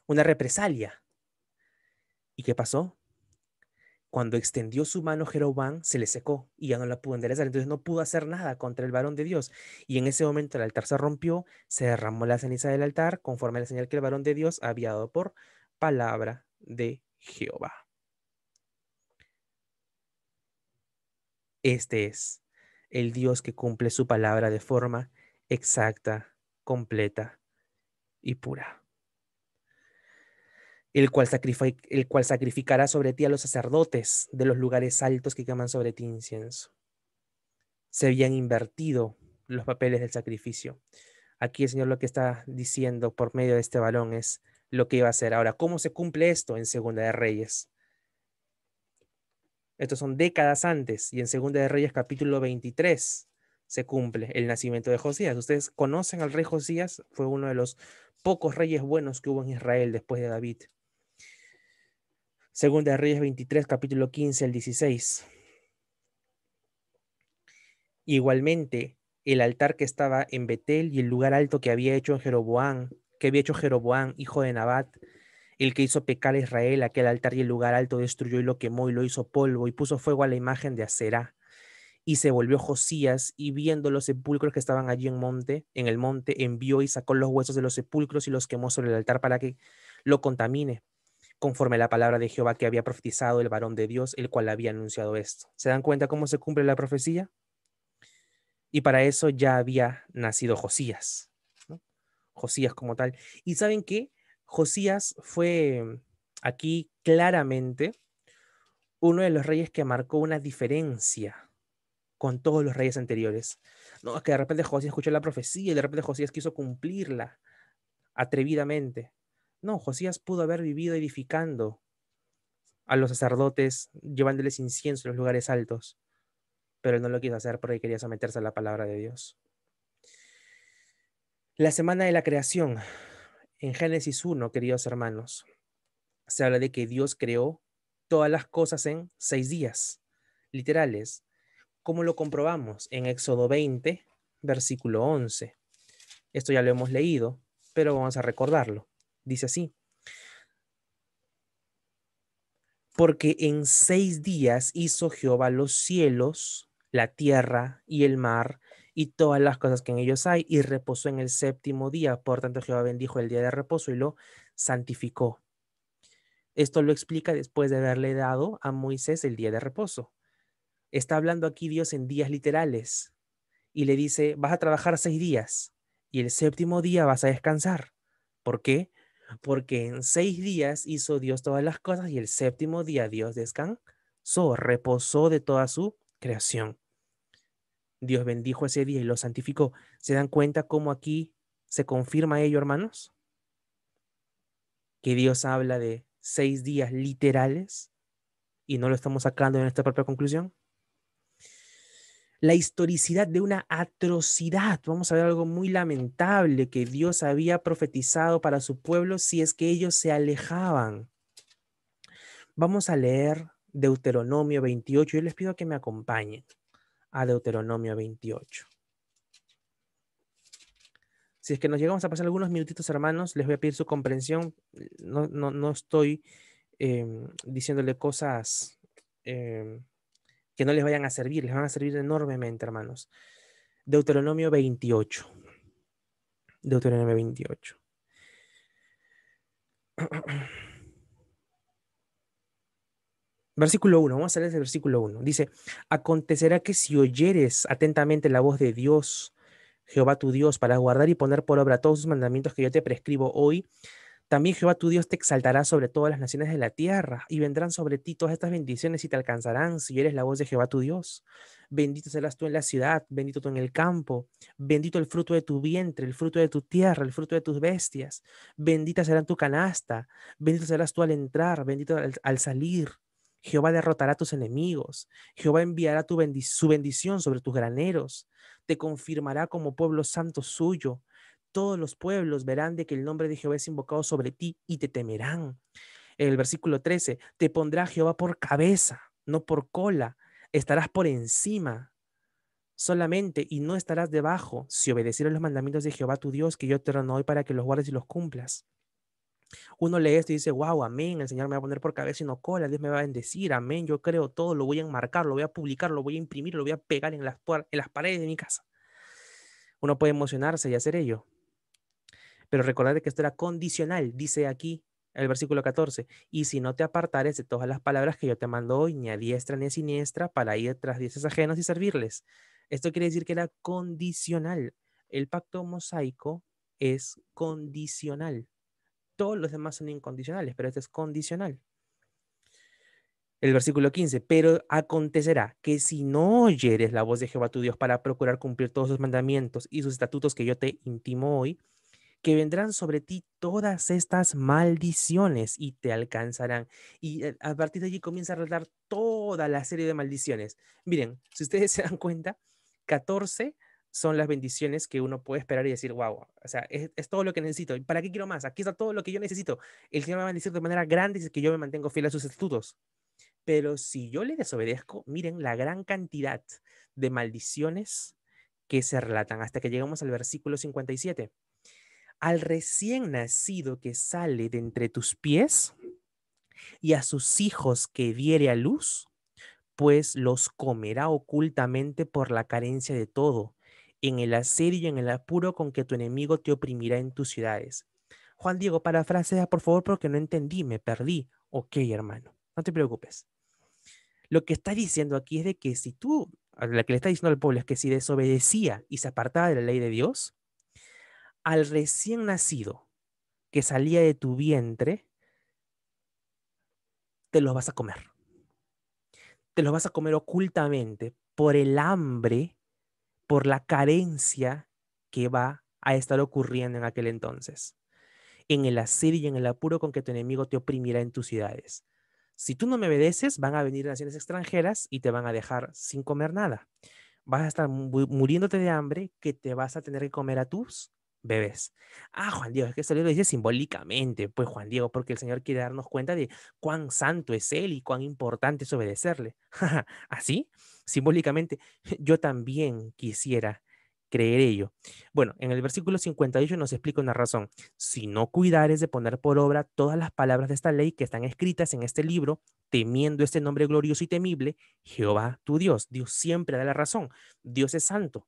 una represalia. ¿Y qué pasó? Cuando extendió su mano Jeroboam, se le secó y ya no la pudo enderezar. Entonces no pudo hacer nada contra el varón de Dios. Y en ese momento el altar se rompió, se derramó la ceniza del altar conforme a la señal que el varón de Dios había dado por palabra de Jehová. Este es el Dios que cumple su palabra de forma exacta, completa y pura. El cual sacrificará sobre ti a los sacerdotes de los lugares altos que queman sobre ti incienso. Se habían invertido los papeles del sacrificio. Aquí el Señor lo que está diciendo por medio de este varón es lo que iba a hacer. Ahora, ¿cómo se cumple esto en Segunda de Reyes? Estos son décadas antes, y en Segunda de Reyes capítulo 23 se cumple el nacimiento de Josías. Ustedes conocen al rey Josías, fue uno de los pocos reyes buenos que hubo en Israel después de David. Segunda de Reyes 23, capítulo 15 al 16. Igualmente, el altar que estaba en Betel y el lugar alto que había hecho Jeroboam, hijo de Nabat, el que hizo pecar a Israel, aquel altar y el lugar alto destruyó y lo quemó y lo hizo polvo y puso fuego a la imagen de Aserá. Y se volvió Josías y viendo los sepulcros que estaban allí en el monte, envió y sacó los huesos de los sepulcros y los quemó sobre el altar para que lo contamine, conforme a la palabra de Jehová que había profetizado el varón de Dios, el cual había anunciado esto. ¿Se dan cuenta cómo se cumple la profecía? Y para eso ya había nacido Josías, ¿no? Josías como tal. ¿Y saben qué? Josías fue aquí claramente uno de los reyes que marcó una diferencia con todos los reyes anteriores. No, es que de repente Josías escuchó la profecía y de repente Josías quiso cumplirla atrevidamente. No, Josías pudo haber vivido edificando a los sacerdotes, llevándoles incienso en los lugares altos, pero él no lo quiso hacer porque quería someterse a la palabra de Dios. La semana de la creación, en Génesis 1, queridos hermanos, se habla de que Dios creó todas las cosas en 6 días, literales. ¿Cómo lo comprobamos? En Éxodo 20, versículo 11. Esto ya lo hemos leído, pero vamos a recordarlo. Dice así: porque en 6 días hizo Jehová los cielos, la tierra y el mar y todas las cosas que en ellos hay, y reposó en el séptimo día. Por tanto, Jehová bendijo el día de reposo y lo santificó. Esto lo explica después de haberle dado a Moisés el día de reposo. Está hablando aquí Dios en días literales y le dice, vas a trabajar 6 días y el séptimo día vas a descansar. ¿Por qué? Porque en 6 días hizo Dios todas las cosas y el séptimo día Dios descansó, reposó de toda su creación. Dios bendijo ese día y lo santificó. ¿Se dan cuenta cómo aquí se confirma ello, hermanos? Que Dios habla de 6 días literales y no lo estamos sacando de nuestra propia conclusión. La historicidad de una atrocidad. Vamos a ver algo muy lamentable que Dios había profetizado para su pueblo si es que ellos se alejaban. Vamos a leer Deuteronomio 28. Yo les pido que me acompañen a Deuteronomio 28. Si es que nos llegamos a pasar algunos minutitos, hermanos, les voy a pedir su comprensión. No estoy diciéndole cosas que no les vayan a servir, les van a servir enormemente, hermanos. Deuteronomio 28. Deuteronomio 28. Versículo 1, vamos a leer ese versículo 1. Dice, acontecerá que si oyeres atentamente la voz de Dios, Jehová tu Dios, para guardar y poner por obra todos sus mandamientos que yo te prescribo hoy, también Jehová tu Dios te exaltará sobre todas las naciones de la tierra, y vendrán sobre ti todas estas bendiciones y te alcanzarán si oyeres la voz de Jehová tu Dios. Bendito serás tú en la ciudad, bendito tú en el campo, bendito el fruto de tu vientre, el fruto de tu tierra, el fruto de tus bestias. Bendita será tu canasta, bendito serás tú al entrar, bendito al salir. Jehová derrotará a tus enemigos. Jehová enviará su bendición sobre tus graneros. Te confirmará como pueblo santo suyo. Todos los pueblos verán de que el nombre de Jehová es invocado sobre ti y te temerán. El versículo 13, te pondrá Jehová por cabeza, no por cola. Estarás por encima solamente y no estarás debajo si obedecieres los mandamientos de Jehová tu Dios que yo te ordeno hoy para que los guardes y los cumplas. Uno lee esto y dice, wow, amén, el Señor me va a poner por cabeza y no cola, Dios me va a bendecir, amén, yo creo todo, lo voy a enmarcar, lo voy a publicar, lo voy a imprimir, lo voy a pegar en las paredes de mi casa. Uno puede emocionarse y hacer ello, pero recordad que esto era condicional, dice aquí el versículo 14, y si no te apartares de todas las palabras que yo te mando hoy, ni a diestra ni a siniestra, para ir tras dioses ajenos y servirles. Esto quiere decir que era condicional. El pacto mosaico es condicional. Todos los demás son incondicionales, pero este es condicional. El versículo 15, pero acontecerá que si no oyeres la voz de Jehová tu Dios para procurar cumplir todos sus mandamientos y sus estatutos que yo te intimo hoy, que vendrán sobre ti todas estas maldiciones y te alcanzarán. Y a partir de allí comienza a relatar toda la serie de maldiciones. Miren, si ustedes se dan cuenta, 14 son las bendiciones que uno puede esperar y decir, wow, o sea, es todo lo que necesito. ¿Para qué quiero más? Aquí está todo lo que yo necesito. El Señor me va a bendecir de manera grande si es que yo me mantengo fiel a sus estatutos. Pero si yo le desobedezco, miren la gran cantidad de maldiciones que se relatan hasta que llegamos al versículo 57. Al recién nacido que sale de entre tus pies y a sus hijos que diere a luz, pues los comerá ocultamente por la carencia de todo, en el asedio y en el apuro con que tu enemigo te oprimirá en tus ciudades. Juan Diego, parafrasea por favor porque no entendí, me perdí. Ok, hermano, no te preocupes. Lo que está diciendo aquí es de que si tú, la que le está diciendo al pueblo es que si desobedecía y se apartaba de la ley de Dios, al recién nacido que salía de tu vientre, te los vas a comer. Te los vas a comer ocultamente por el hambre, por la carencia que va a estar ocurriendo en aquel entonces, en el asedio y en el apuro con que tu enemigo te oprimirá en tus ciudades. Si tú no me obedeces, van a venir naciones extranjeras y te van a dejar sin comer nada. Vas a estar muriéndote de hambre que te vas a tener que comer a tus bebés. Ah, Juan Diego, es que eso lo dice simbólicamente, pues Juan Diego, porque el Señor quiere darnos cuenta de cuán santo es Él y cuán importante es obedecerle. Así, simbólicamente, yo también quisiera creer ello. Bueno, en el versículo 58 nos explica una razón. Si no cuidares de poner por obra todas las palabras de esta ley que están escritas en este libro, temiendo este nombre glorioso y temible, Jehová tu Dios. Dios siempre da la razón. Dios es santo.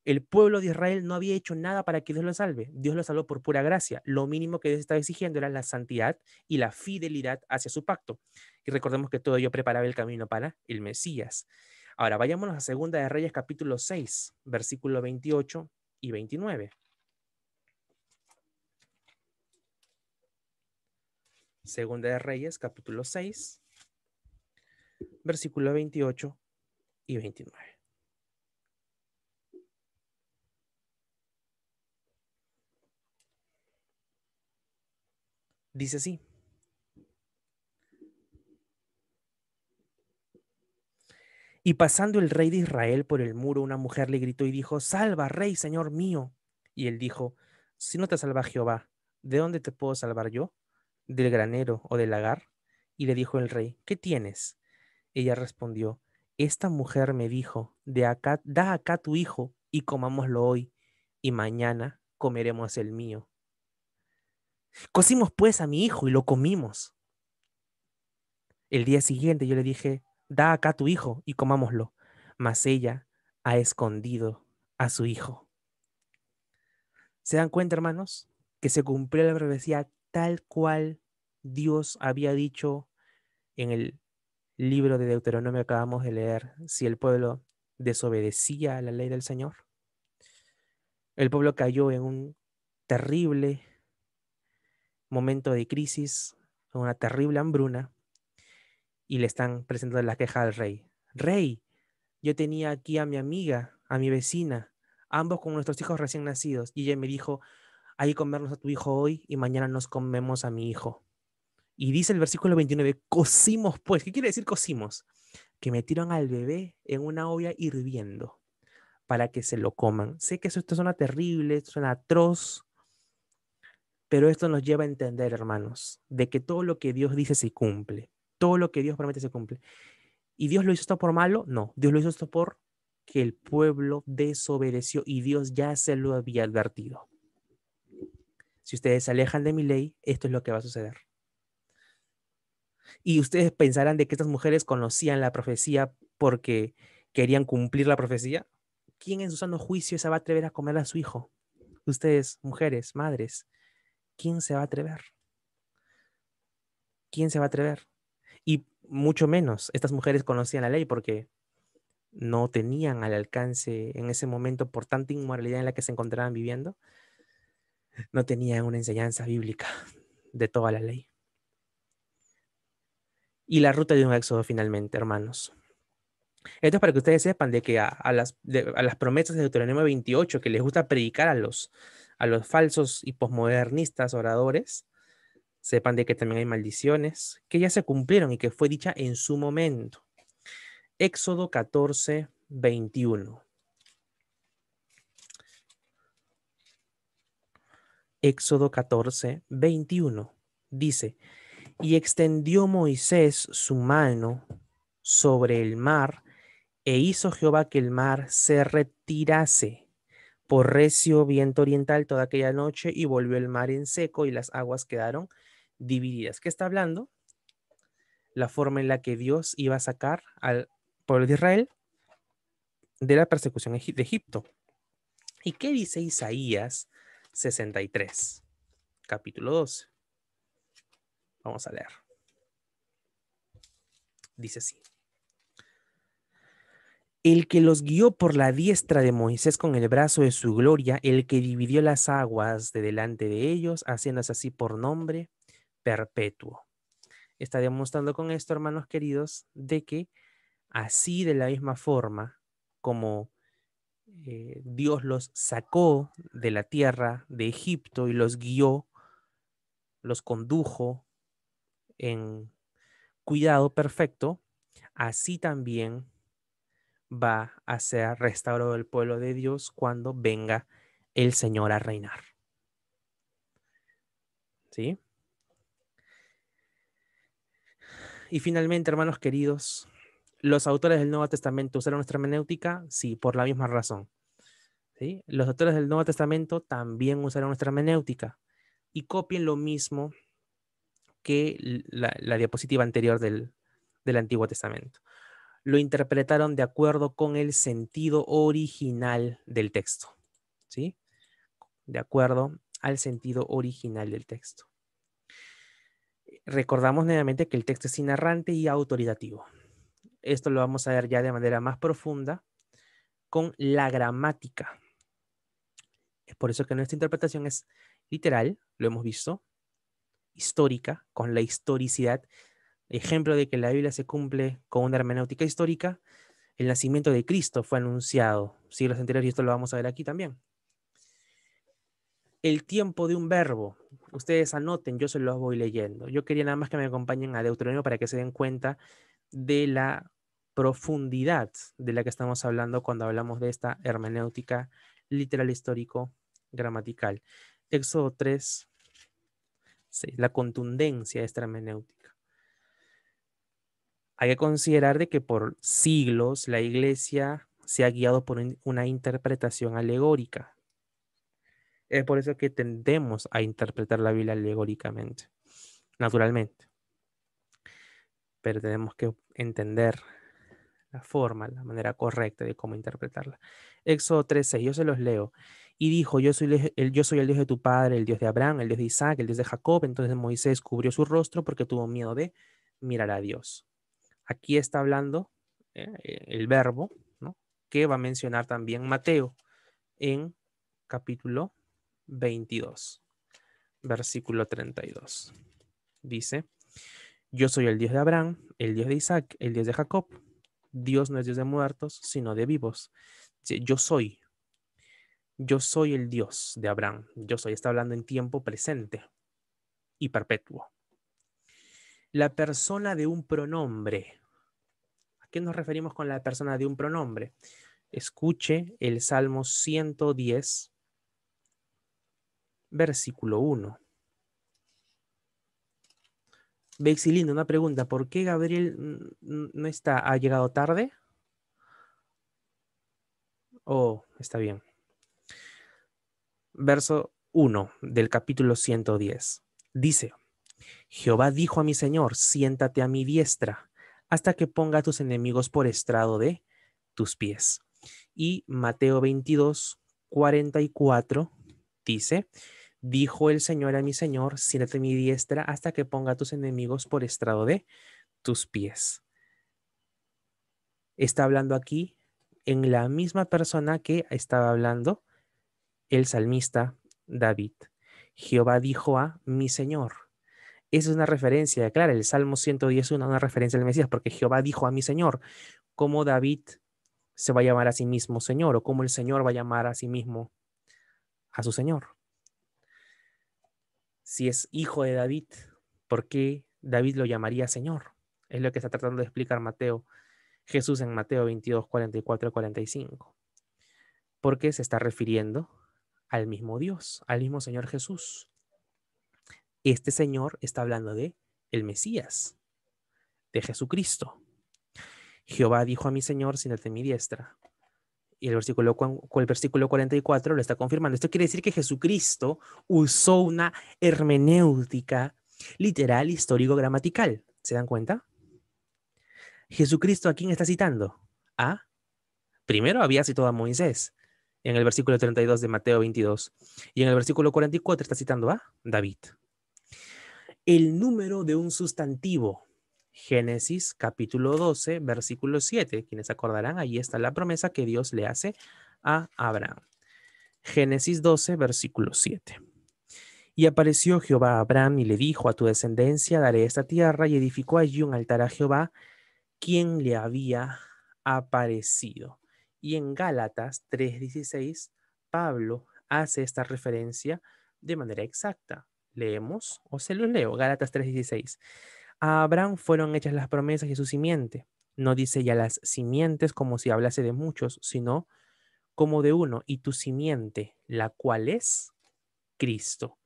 El pueblo de Israel no había hecho nada para que Dios lo salve. Dios lo salvó por pura gracia. Lo mínimo que Dios estaba exigiendo era la santidad y la fidelidad hacia su pacto. Y recordemos que todo ello preparaba el camino para el Mesías. Ahora, vayámonos a Segunda de Reyes, capítulo 6, versículo 28 y 29. Segunda de Reyes, capítulo 6, versículo 28 y 29. Dice así. Y pasando el rey de Israel por el muro, una mujer le gritó y dijo, salva, rey, señor mío. Y él dijo, si no te salva Jehová, ¿de dónde te puedo salvar yo? ¿Del granero o del lagar? Y le dijo el rey, ¿qué tienes? Ella respondió, esta mujer me dijo, da acá tu hijo y comámoslo hoy, y mañana comeremos el mío. Cocimos pues a mi hijo y lo comimos. El día siguiente yo le dije, da acá tu hijo y comámoslo. Mas ella ha escondido a su hijo. ¿Se dan cuenta, hermanos? Que se cumplió la profecía tal cual Dios había dicho en el libro de Deuteronomio que acabamos de leer, si el pueblo desobedecía a la ley del Señor. El pueblo cayó en un terrible momento de crisis, en una terrible hambruna, y le están presentando la queja al rey. Rey, yo tenía aquí a mi amiga, a mi vecina, ambos con nuestros hijos recién nacidos, y ella me dijo, hay que comernos a tu hijo hoy y mañana nos comemos a mi hijo. Y dice el versículo 29, cocimos pues. ¿Qué quiere decir cocimos? Que metieron al bebé en una olla hirviendo para que se lo coman. Sé que esto suena terrible, esto suena atroz, pero esto nos lleva a entender, hermanos, de que todo lo que Dios dice se cumple. Todo lo que Dios promete se cumple. ¿Y Dios lo hizo esto por malo? No, Dios lo hizo esto por que el pueblo desobedeció y Dios ya se lo había advertido. Si ustedes se alejan de mi ley, esto es lo que va a suceder. Y ustedes pensarán de que estas mujeres conocían la profecía porque querían cumplir la profecía. ¿Quién en su sano juicio se va a atrever a comer a su hijo? Ustedes, mujeres, madres, ¿quién se va a atrever? ¿Quién se va a atrever? Y mucho menos, estas mujeres conocían la ley porque no tenían al alcance en ese momento, por tanta inmoralidad en la que se encontraban viviendo, no tenían una enseñanza bíblica de toda la ley. Y la ruta de un éxodo finalmente, hermanos. Esto es para que ustedes sepan de que a las promesas de Deuteronomio 28 que les gusta predicar a los falsos y posmodernistas oradores, sepan de que también hay maldiciones que ya se cumplieron y que fue dicha en su momento. Éxodo 14, 21. Éxodo 14, 21. Dice, y extendió Moisés su mano sobre el mar, e hizo Jehová que el mar se retirase por recio viento oriental toda aquella noche, y volvió el mar en seco, y las aguas quedaron divididas. ¿Qué está hablando? La forma en la que Dios iba a sacar al pueblo de Israel de la persecución de Egipto. ¿Y qué dice Isaías 63, capítulo 12? Vamos a leer. Dice así. El que los guió por la diestra de Moisés con el brazo de su gloria, el que dividió las aguas de delante de ellos, haciéndose así por nombre perpetuo. Está demostrando con esto, hermanos queridos, de que así de la misma forma como Dios los sacó de la tierra de Egipto y los guió, los condujo en cuidado perfecto, así también va a ser restaurado el pueblo de Dios cuando venga el Señor a reinar. ¿Sí? Y finalmente, hermanos queridos, ¿los autores del Nuevo Testamento usaron nuestra hermenéutica? Sí, por la misma razón. ¿Sí? Los autores del Nuevo Testamento también usaron nuestra hermenéutica y copien lo mismo que la diapositiva anterior del Antiguo Testamento. Lo interpretaron de acuerdo con el sentido original del texto. ¿Sí? De acuerdo al sentido original del texto. Recordamos nuevamente que el texto es inerrante y autoritativo. Esto lo vamos a ver ya de manera más profunda con la gramática. Es por eso que nuestra interpretación es literal, lo hemos visto, histórica, con la historicidad. Ejemplo de que la Biblia se cumple con una hermenéutica histórica, el nacimiento de Cristo fue anunciado siglos anteriores y esto lo vamos a ver aquí también. El tiempo de un verbo, ustedes anoten, yo se los voy leyendo. Yo quería nada más que me acompañen a Deuteronomio para que se den cuenta de la profundidad de la que estamos hablando cuando hablamos de esta hermenéutica literal histórico gramatical. Éxodo 3, 6, la contundencia de esta hermenéutica. Hay que considerar de que por siglos la iglesia se ha guiado por una interpretación alegórica. Es por eso que tendemos a interpretar la Biblia alegóricamente, naturalmente. Pero tenemos que entender la forma, la manera correcta de cómo interpretarla. Éxodo 3:6, yo se los leo. Y dijo, yo soy el Dios de tu padre, el Dios de Abraham, el Dios de Isaac, el Dios de Jacob. Entonces Moisés cubrió su rostro porque tuvo miedo de mirar a Dios. Aquí está hablando el verbo, ¿no?, que va a mencionar también Mateo en capítulo 22, versículo 32. Dice, yo soy el Dios de Abraham, el Dios de Isaac, el Dios de Jacob. Dios no es Dios de muertos, sino de vivos. Yo soy el Dios de Abraham. Yo soy, está hablando en tiempo presente y perpetuo. La persona de un pronombre. ¿A qué nos referimos con la persona de un pronombre? Escuche el Salmo 110, versículo 1. Bexilindo, una pregunta. ¿Por qué Gabriel no está? ¿Ha llegado tarde? Oh, está bien. Verso 1 del capítulo 110. Dice, Jehová dijo a mi Señor, siéntate a mi diestra, hasta que ponga a tus enemigos por estrado de tus pies. Y Mateo 22, 44 dice, dijo el Señor a mi Señor, siéntate a mi diestra, hasta que ponga a tus enemigos por estrado de tus pies. Está hablando aquí en la misma persona que estaba hablando el salmista David. Jehová dijo a mi Señor. Esa es una referencia, claro, el Salmo 110 es una referencia al Mesías, porque Jehová dijo a mi Señor. ¿Cómo David se va a llamar a sí mismo Señor? ¿O cómo el Señor va a llamar a sí mismo a su Señor? Si es hijo de David, ¿por qué David lo llamaría Señor? Es lo que está tratando de explicar Jesús en Mateo 22, 44 y 45. Porque se está refiriendo al mismo Dios, al mismo Señor Jesús. Este Señor está hablando de el Mesías, de Jesucristo. Jehová dijo a mi Señor, siéntate en mi diestra. Y el versículo 44 lo está confirmando. Esto quiere decir que Jesucristo usó una hermenéutica literal, histórico, gramatical. ¿Se dan cuenta? Jesucristo, ¿a quién está citando? Primero había citado a Moisés en el versículo 32 de Mateo 22. Y en el versículo 44 está citando a David. El número de un sustantivo. Génesis capítulo 12, versículo 7. Quienes acordarán, ahí está la promesa que Dios le hace a Abraham. Génesis 12, versículo 7. Y apareció Jehová a Abraham y le dijo: a tu descendencia daré esta tierra, y edificó allí un altar a Jehová, quien le había aparecido. Y en Gálatas 3:16, Pablo hace esta referencia de manera exacta. Leemos, o se los leo, Gálatas 3:16. A Abraham fueron hechas las promesas y su simiente. No dice ya las simientes como si hablase de muchos, sino como de uno, y tu simiente, la cual es Cristo.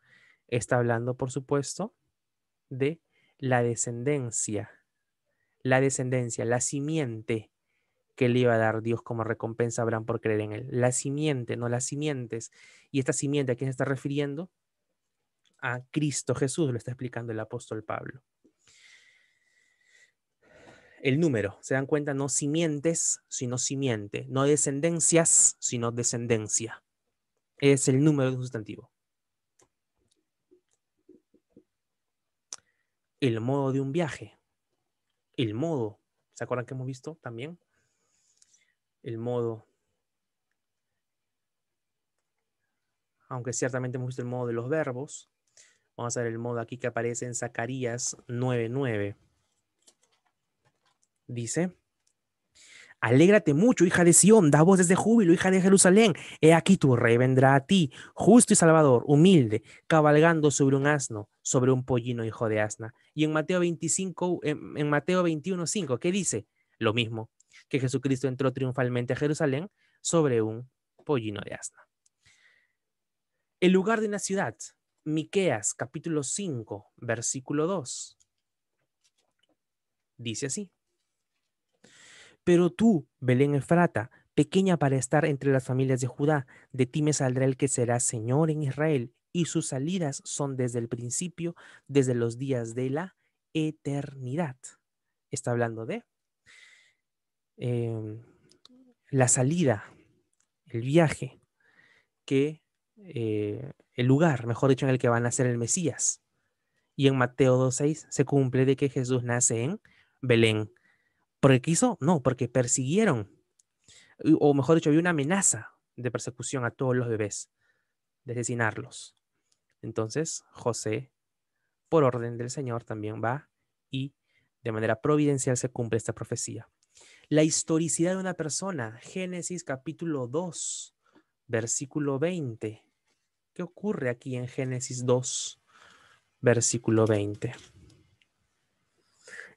Está hablando, por supuesto, de la descendencia, la simiente que le iba a dar Dios como recompensa a Abraham por creer en él. La simiente, no las simientes. Y esta simiente, ¿a quién se está refiriendo? A Cristo Jesús, lo está explicando el apóstol Pablo. El número, ¿se dan cuenta? No simientes, sino simiente. No descendencias, sino descendencia. Es el número de un sustantivo. El modo de un viaje. El modo, ¿se acuerdan que hemos visto también? El modo, aunque ciertamente hemos visto el modo de los verbos. Vamos a ver el modo aquí que aparece en Zacarías 9:9. Dice: alégrate mucho, hija de Sión, da voces de júbilo, hija de Jerusalén. He aquí tu rey vendrá a ti, justo y salvador, humilde, cabalgando sobre un asno, sobre un pollino hijo de asna. Y en Mateo 25, en Mateo 21:5, ¿qué dice? Lo mismo, que Jesucristo entró triunfalmente a Jerusalén sobre un pollino de asna. El lugar de una ciudad, Miqueas capítulo 5, versículo 2. Dice así: pero tú, Belén Efrata, pequeña para estar entre las familias de Judá, de ti me saldrá el que será Señor en Israel, y sus salidas son desde el principio, desde los días de la eternidad. Está hablando de la salida, el viaje, el lugar, mejor dicho, en el que va a nacer el Mesías. Y en Mateo 2:6 se cumple de que Jesús nace en Belén. ¿Por qué quiso? No, porque persiguieron, o mejor dicho, había una amenaza de persecución a todos los bebés, de asesinarlos. Entonces, José, por orden del Señor, también va y de manera providencial se cumple esta profecía. La historicidad de una persona, Génesis capítulo 2, versículo 20. ¿Qué ocurre aquí en Génesis 2, versículo 20?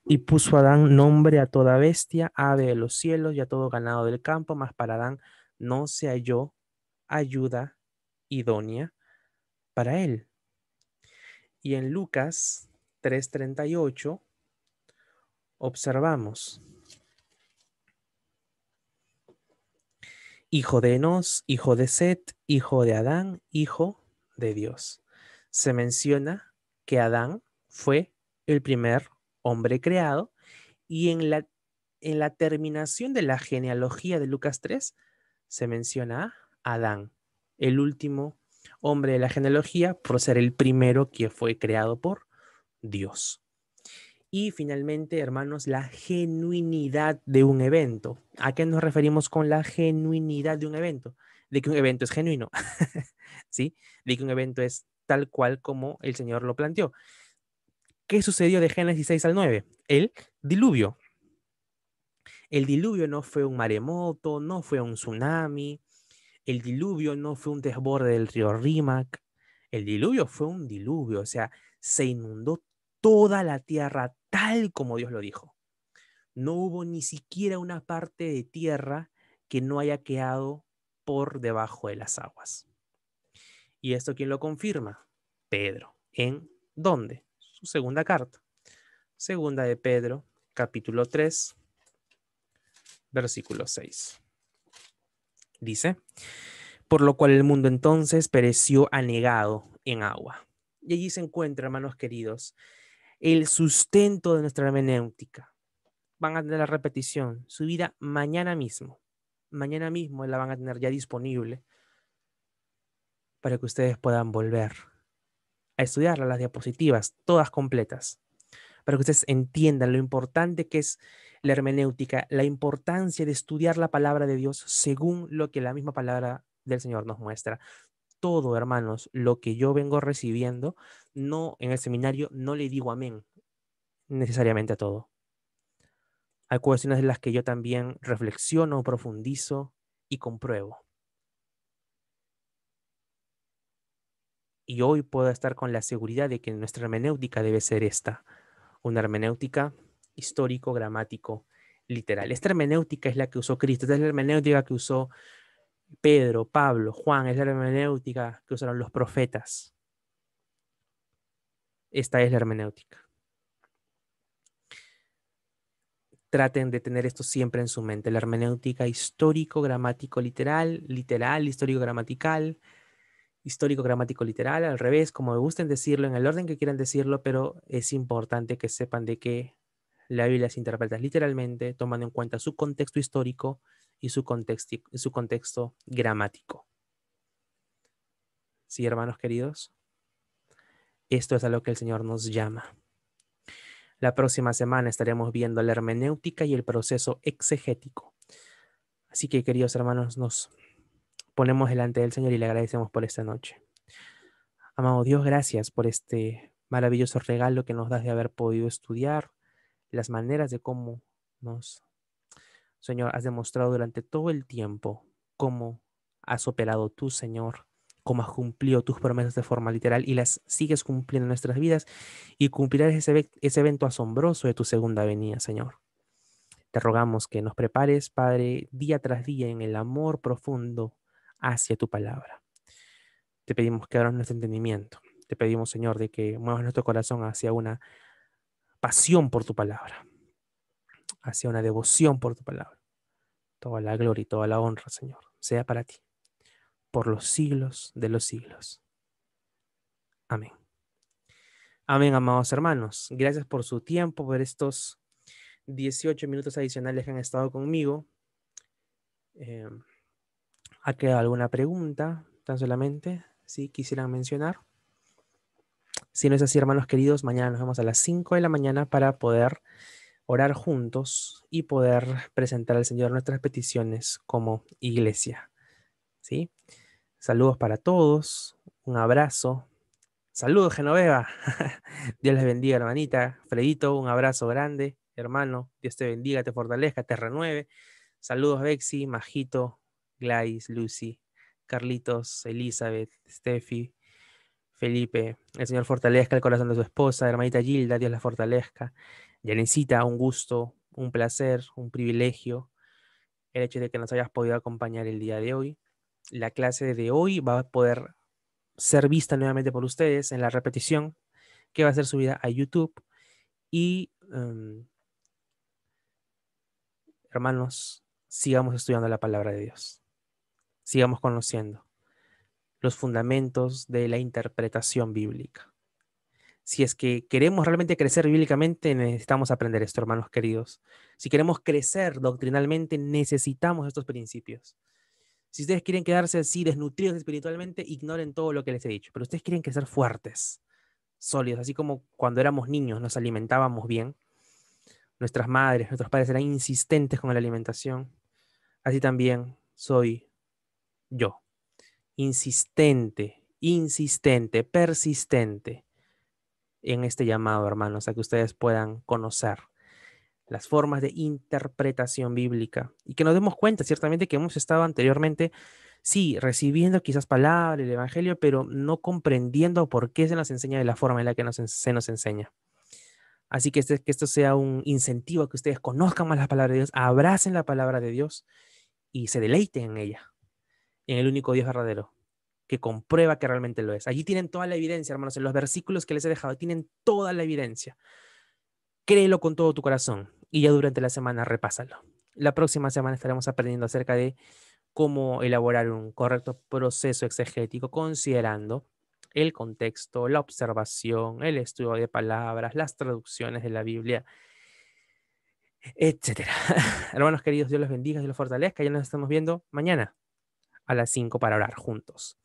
Y puso Adán nombre a toda bestia, ave de los cielos y a todo ganado del campo, mas para Adán no se halló ayuda idónea para él. Y en Lucas 3:38 observamos: hijo de Enos, hijo de Set, hijo de Adán, hijo de Dios. Se menciona que Adán fue el primer hombre creado, y en la terminación de la genealogía de Lucas 3 se menciona a Adán, el último hombre de la genealogía, por ser el primero que fue creado por Dios. Y finalmente, hermanos, la genuinidad de un evento. ¿A qué nos referimos con la genuinidad de un evento? De que un evento es genuino, ¿sí? De que un evento es tal cual como el Señor lo planteó. ¿Qué sucedió de Génesis 6 al 9? El diluvio. El diluvio no fue un maremoto, no fue un tsunami. El diluvio no fue un desborde del río Rímac. El diluvio fue un diluvio, o sea, se inundó toda la tierra tal como Dios lo dijo. No hubo ni siquiera una parte de tierra que no haya quedado por debajo de las aguas. ¿Y esto quién lo confirma? Pedro. ¿En dónde? Su segunda carta. Segunda de Pedro, capítulo 3, versículo 6. Dice, por lo cual el mundo entonces pereció anegado en agua. Y allí se encuentra, hermanos queridos, el sustento de nuestra hermenéutica. Van a tener la repetición, subida mañana mismo. Mañana mismo la van a tener ya disponible para que ustedes puedan volver a estudiarla, las diapositivas, todas completas, para que ustedes entiendan lo importante que es la hermenéutica, la importancia de estudiar la palabra de Dios según lo que la misma palabra del Señor nos muestra. Todo, hermanos, lo que yo vengo recibiendo, no en el seminario, no le digo amén necesariamente a todo. Hay cuestiones en las que yo también reflexiono, profundizo y compruebo. Y hoy puedo estar con la seguridad de que nuestra hermenéutica debe ser esta, una hermenéutica histórico, gramático, literal. Esta hermenéutica es la que usó Cristo, esta es la hermenéutica que usó Pedro, Pablo, Juan, es la hermenéutica que usaron los profetas. Esta es la hermenéutica. Traten de tener esto siempre en su mente, la hermenéutica histórico, gramático, literal, literal, histórico, gramatical, histórico, gramático, literal, al revés, como me gusten decirlo, en el orden que quieran decirlo, pero es importante que sepan de que la Biblia se interpreta literalmente, tomando en cuenta su contexto histórico y su contexto gramático. Sí, hermanos queridos, esto es a lo que el Señor nos llama. La próxima semana estaremos viendo la hermenéutica y el proceso exegético. Así que, queridos hermanos, nos ponemos delante del Señor y le agradecemos por esta noche. Amado Dios, gracias por este maravilloso regalo que nos das de haber podido estudiar las maneras de cómo nos, Señor, has demostrado durante todo el tiempo cómo has operado tú, Señor, cómo has cumplido tus promesas de forma literal y las sigues cumpliendo en nuestras vidas y cumplirás ese evento asombroso de tu segunda venida, Señor. Te rogamos que nos prepares, Padre, día tras día en el amor profundo hacia tu palabra. Te pedimos que abras nuestro entendimiento. Te pedimos, Señor, de que muevas nuestro corazón hacia una pasión por tu palabra, hacia una devoción por tu palabra. Toda la gloria y toda la honra, Señor, sea para ti, por los siglos de los siglos. Amén. Amén, amados hermanos. Gracias por su tiempo, por estos 18 minutos adicionales que han estado conmigo. ¿Ha quedado alguna pregunta? Tan solamente, si quisieran mencionar. Si no es así, hermanos queridos, mañana nos vemos a las 5 de la mañana para poder orar juntos y poder presentar al Señor nuestras peticiones como iglesia. ¿Sí? Saludos para todos, un abrazo. Saludos, Genoveva. Dios les bendiga, hermanita. Fredito, un abrazo grande, hermano. Dios te bendiga, te fortalezca, te renueve. Saludos, Bexi, Majito, Gladys, Lucy, Carlitos, Elizabeth, Steffi, Felipe. El Señor fortalezca el corazón de su esposa, hermanita Gilda, Dios la fortalezca. Yanencita, un gusto, un placer, un privilegio el hecho de que nos hayas podido acompañar el día de hoy. La clase de hoy va a poder ser vista nuevamente por ustedes en la repetición que va a ser subida a YouTube. Y hermanos, sigamos estudiando la palabra de Dios. Sigamos conociendo los fundamentos de la interpretación bíblica. Si es que queremos realmente crecer bíblicamente, necesitamos aprender esto, hermanos queridos. Si queremos crecer doctrinalmente, necesitamos estos principios. Si ustedes quieren quedarse así desnutridos espiritualmente, ignoren todo lo que les he dicho. Pero ustedes quieren crecer fuertes, sólidos, así como cuando éramos niños nos alimentábamos bien. Nuestras madres, nuestros padres eran insistentes con la alimentación. Así también soy yo. Insistente, persistente en este llamado, hermanos, a que ustedes puedan conocer las formas de interpretación bíblica y que nos demos cuenta ciertamente que hemos estado anteriormente, sí, recibiendo quizás palabras del Evangelio, pero no comprendiendo por qué se nos enseña de la forma en la que se nos enseña. Así que esto sea un incentivo a que ustedes conozcan más la palabra de Dios, abracen la palabra de Dios y se deleiten en ella, en el único Dios verdadero, que comprueba que realmente lo es. Allí tienen toda la evidencia, hermanos, en los versículos que les he dejado, tienen toda la evidencia. Créelo con todo tu corazón y ya durante la semana repásalo. La próxima semana estaremos aprendiendo acerca de cómo elaborar un correcto proceso exegético considerando el contexto, la observación, el estudio de palabras, las traducciones de la Biblia, etcétera. Hermanos queridos, Dios los bendiga, Dios los fortalezca. Ya nos estamos viendo mañana a las 5 para orar juntos.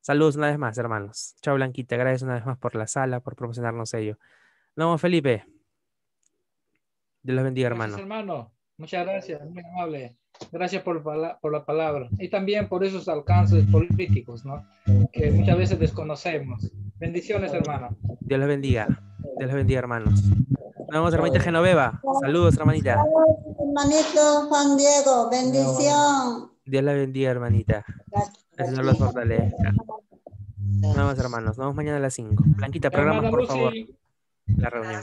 Saludos una vez más, hermanos. Chao, Blanquita. Gracias una vez más por la sala, por proporcionarnos ello. Nos vemos, Felipe. Dios los bendiga, Gracias, hermano. hermano. Muchas gracias, muy amable. Gracias por la palabra. Y también por esos alcances políticos, ¿no? Que muchas veces desconocemos. Bendiciones, hermano. Dios los bendiga. Dios los bendiga, hermanos. Nos vemos, hermanita Genoveva. Saludos, hermanita. Hermanito Juan Diego, bendición. Dios la bendiga, hermanita. El Señor los fortalezca. Nos vemos, hermanos. Nos vemos mañana a las 5. Blanquita, programa, Hermana por Lucy. favor, la reunión.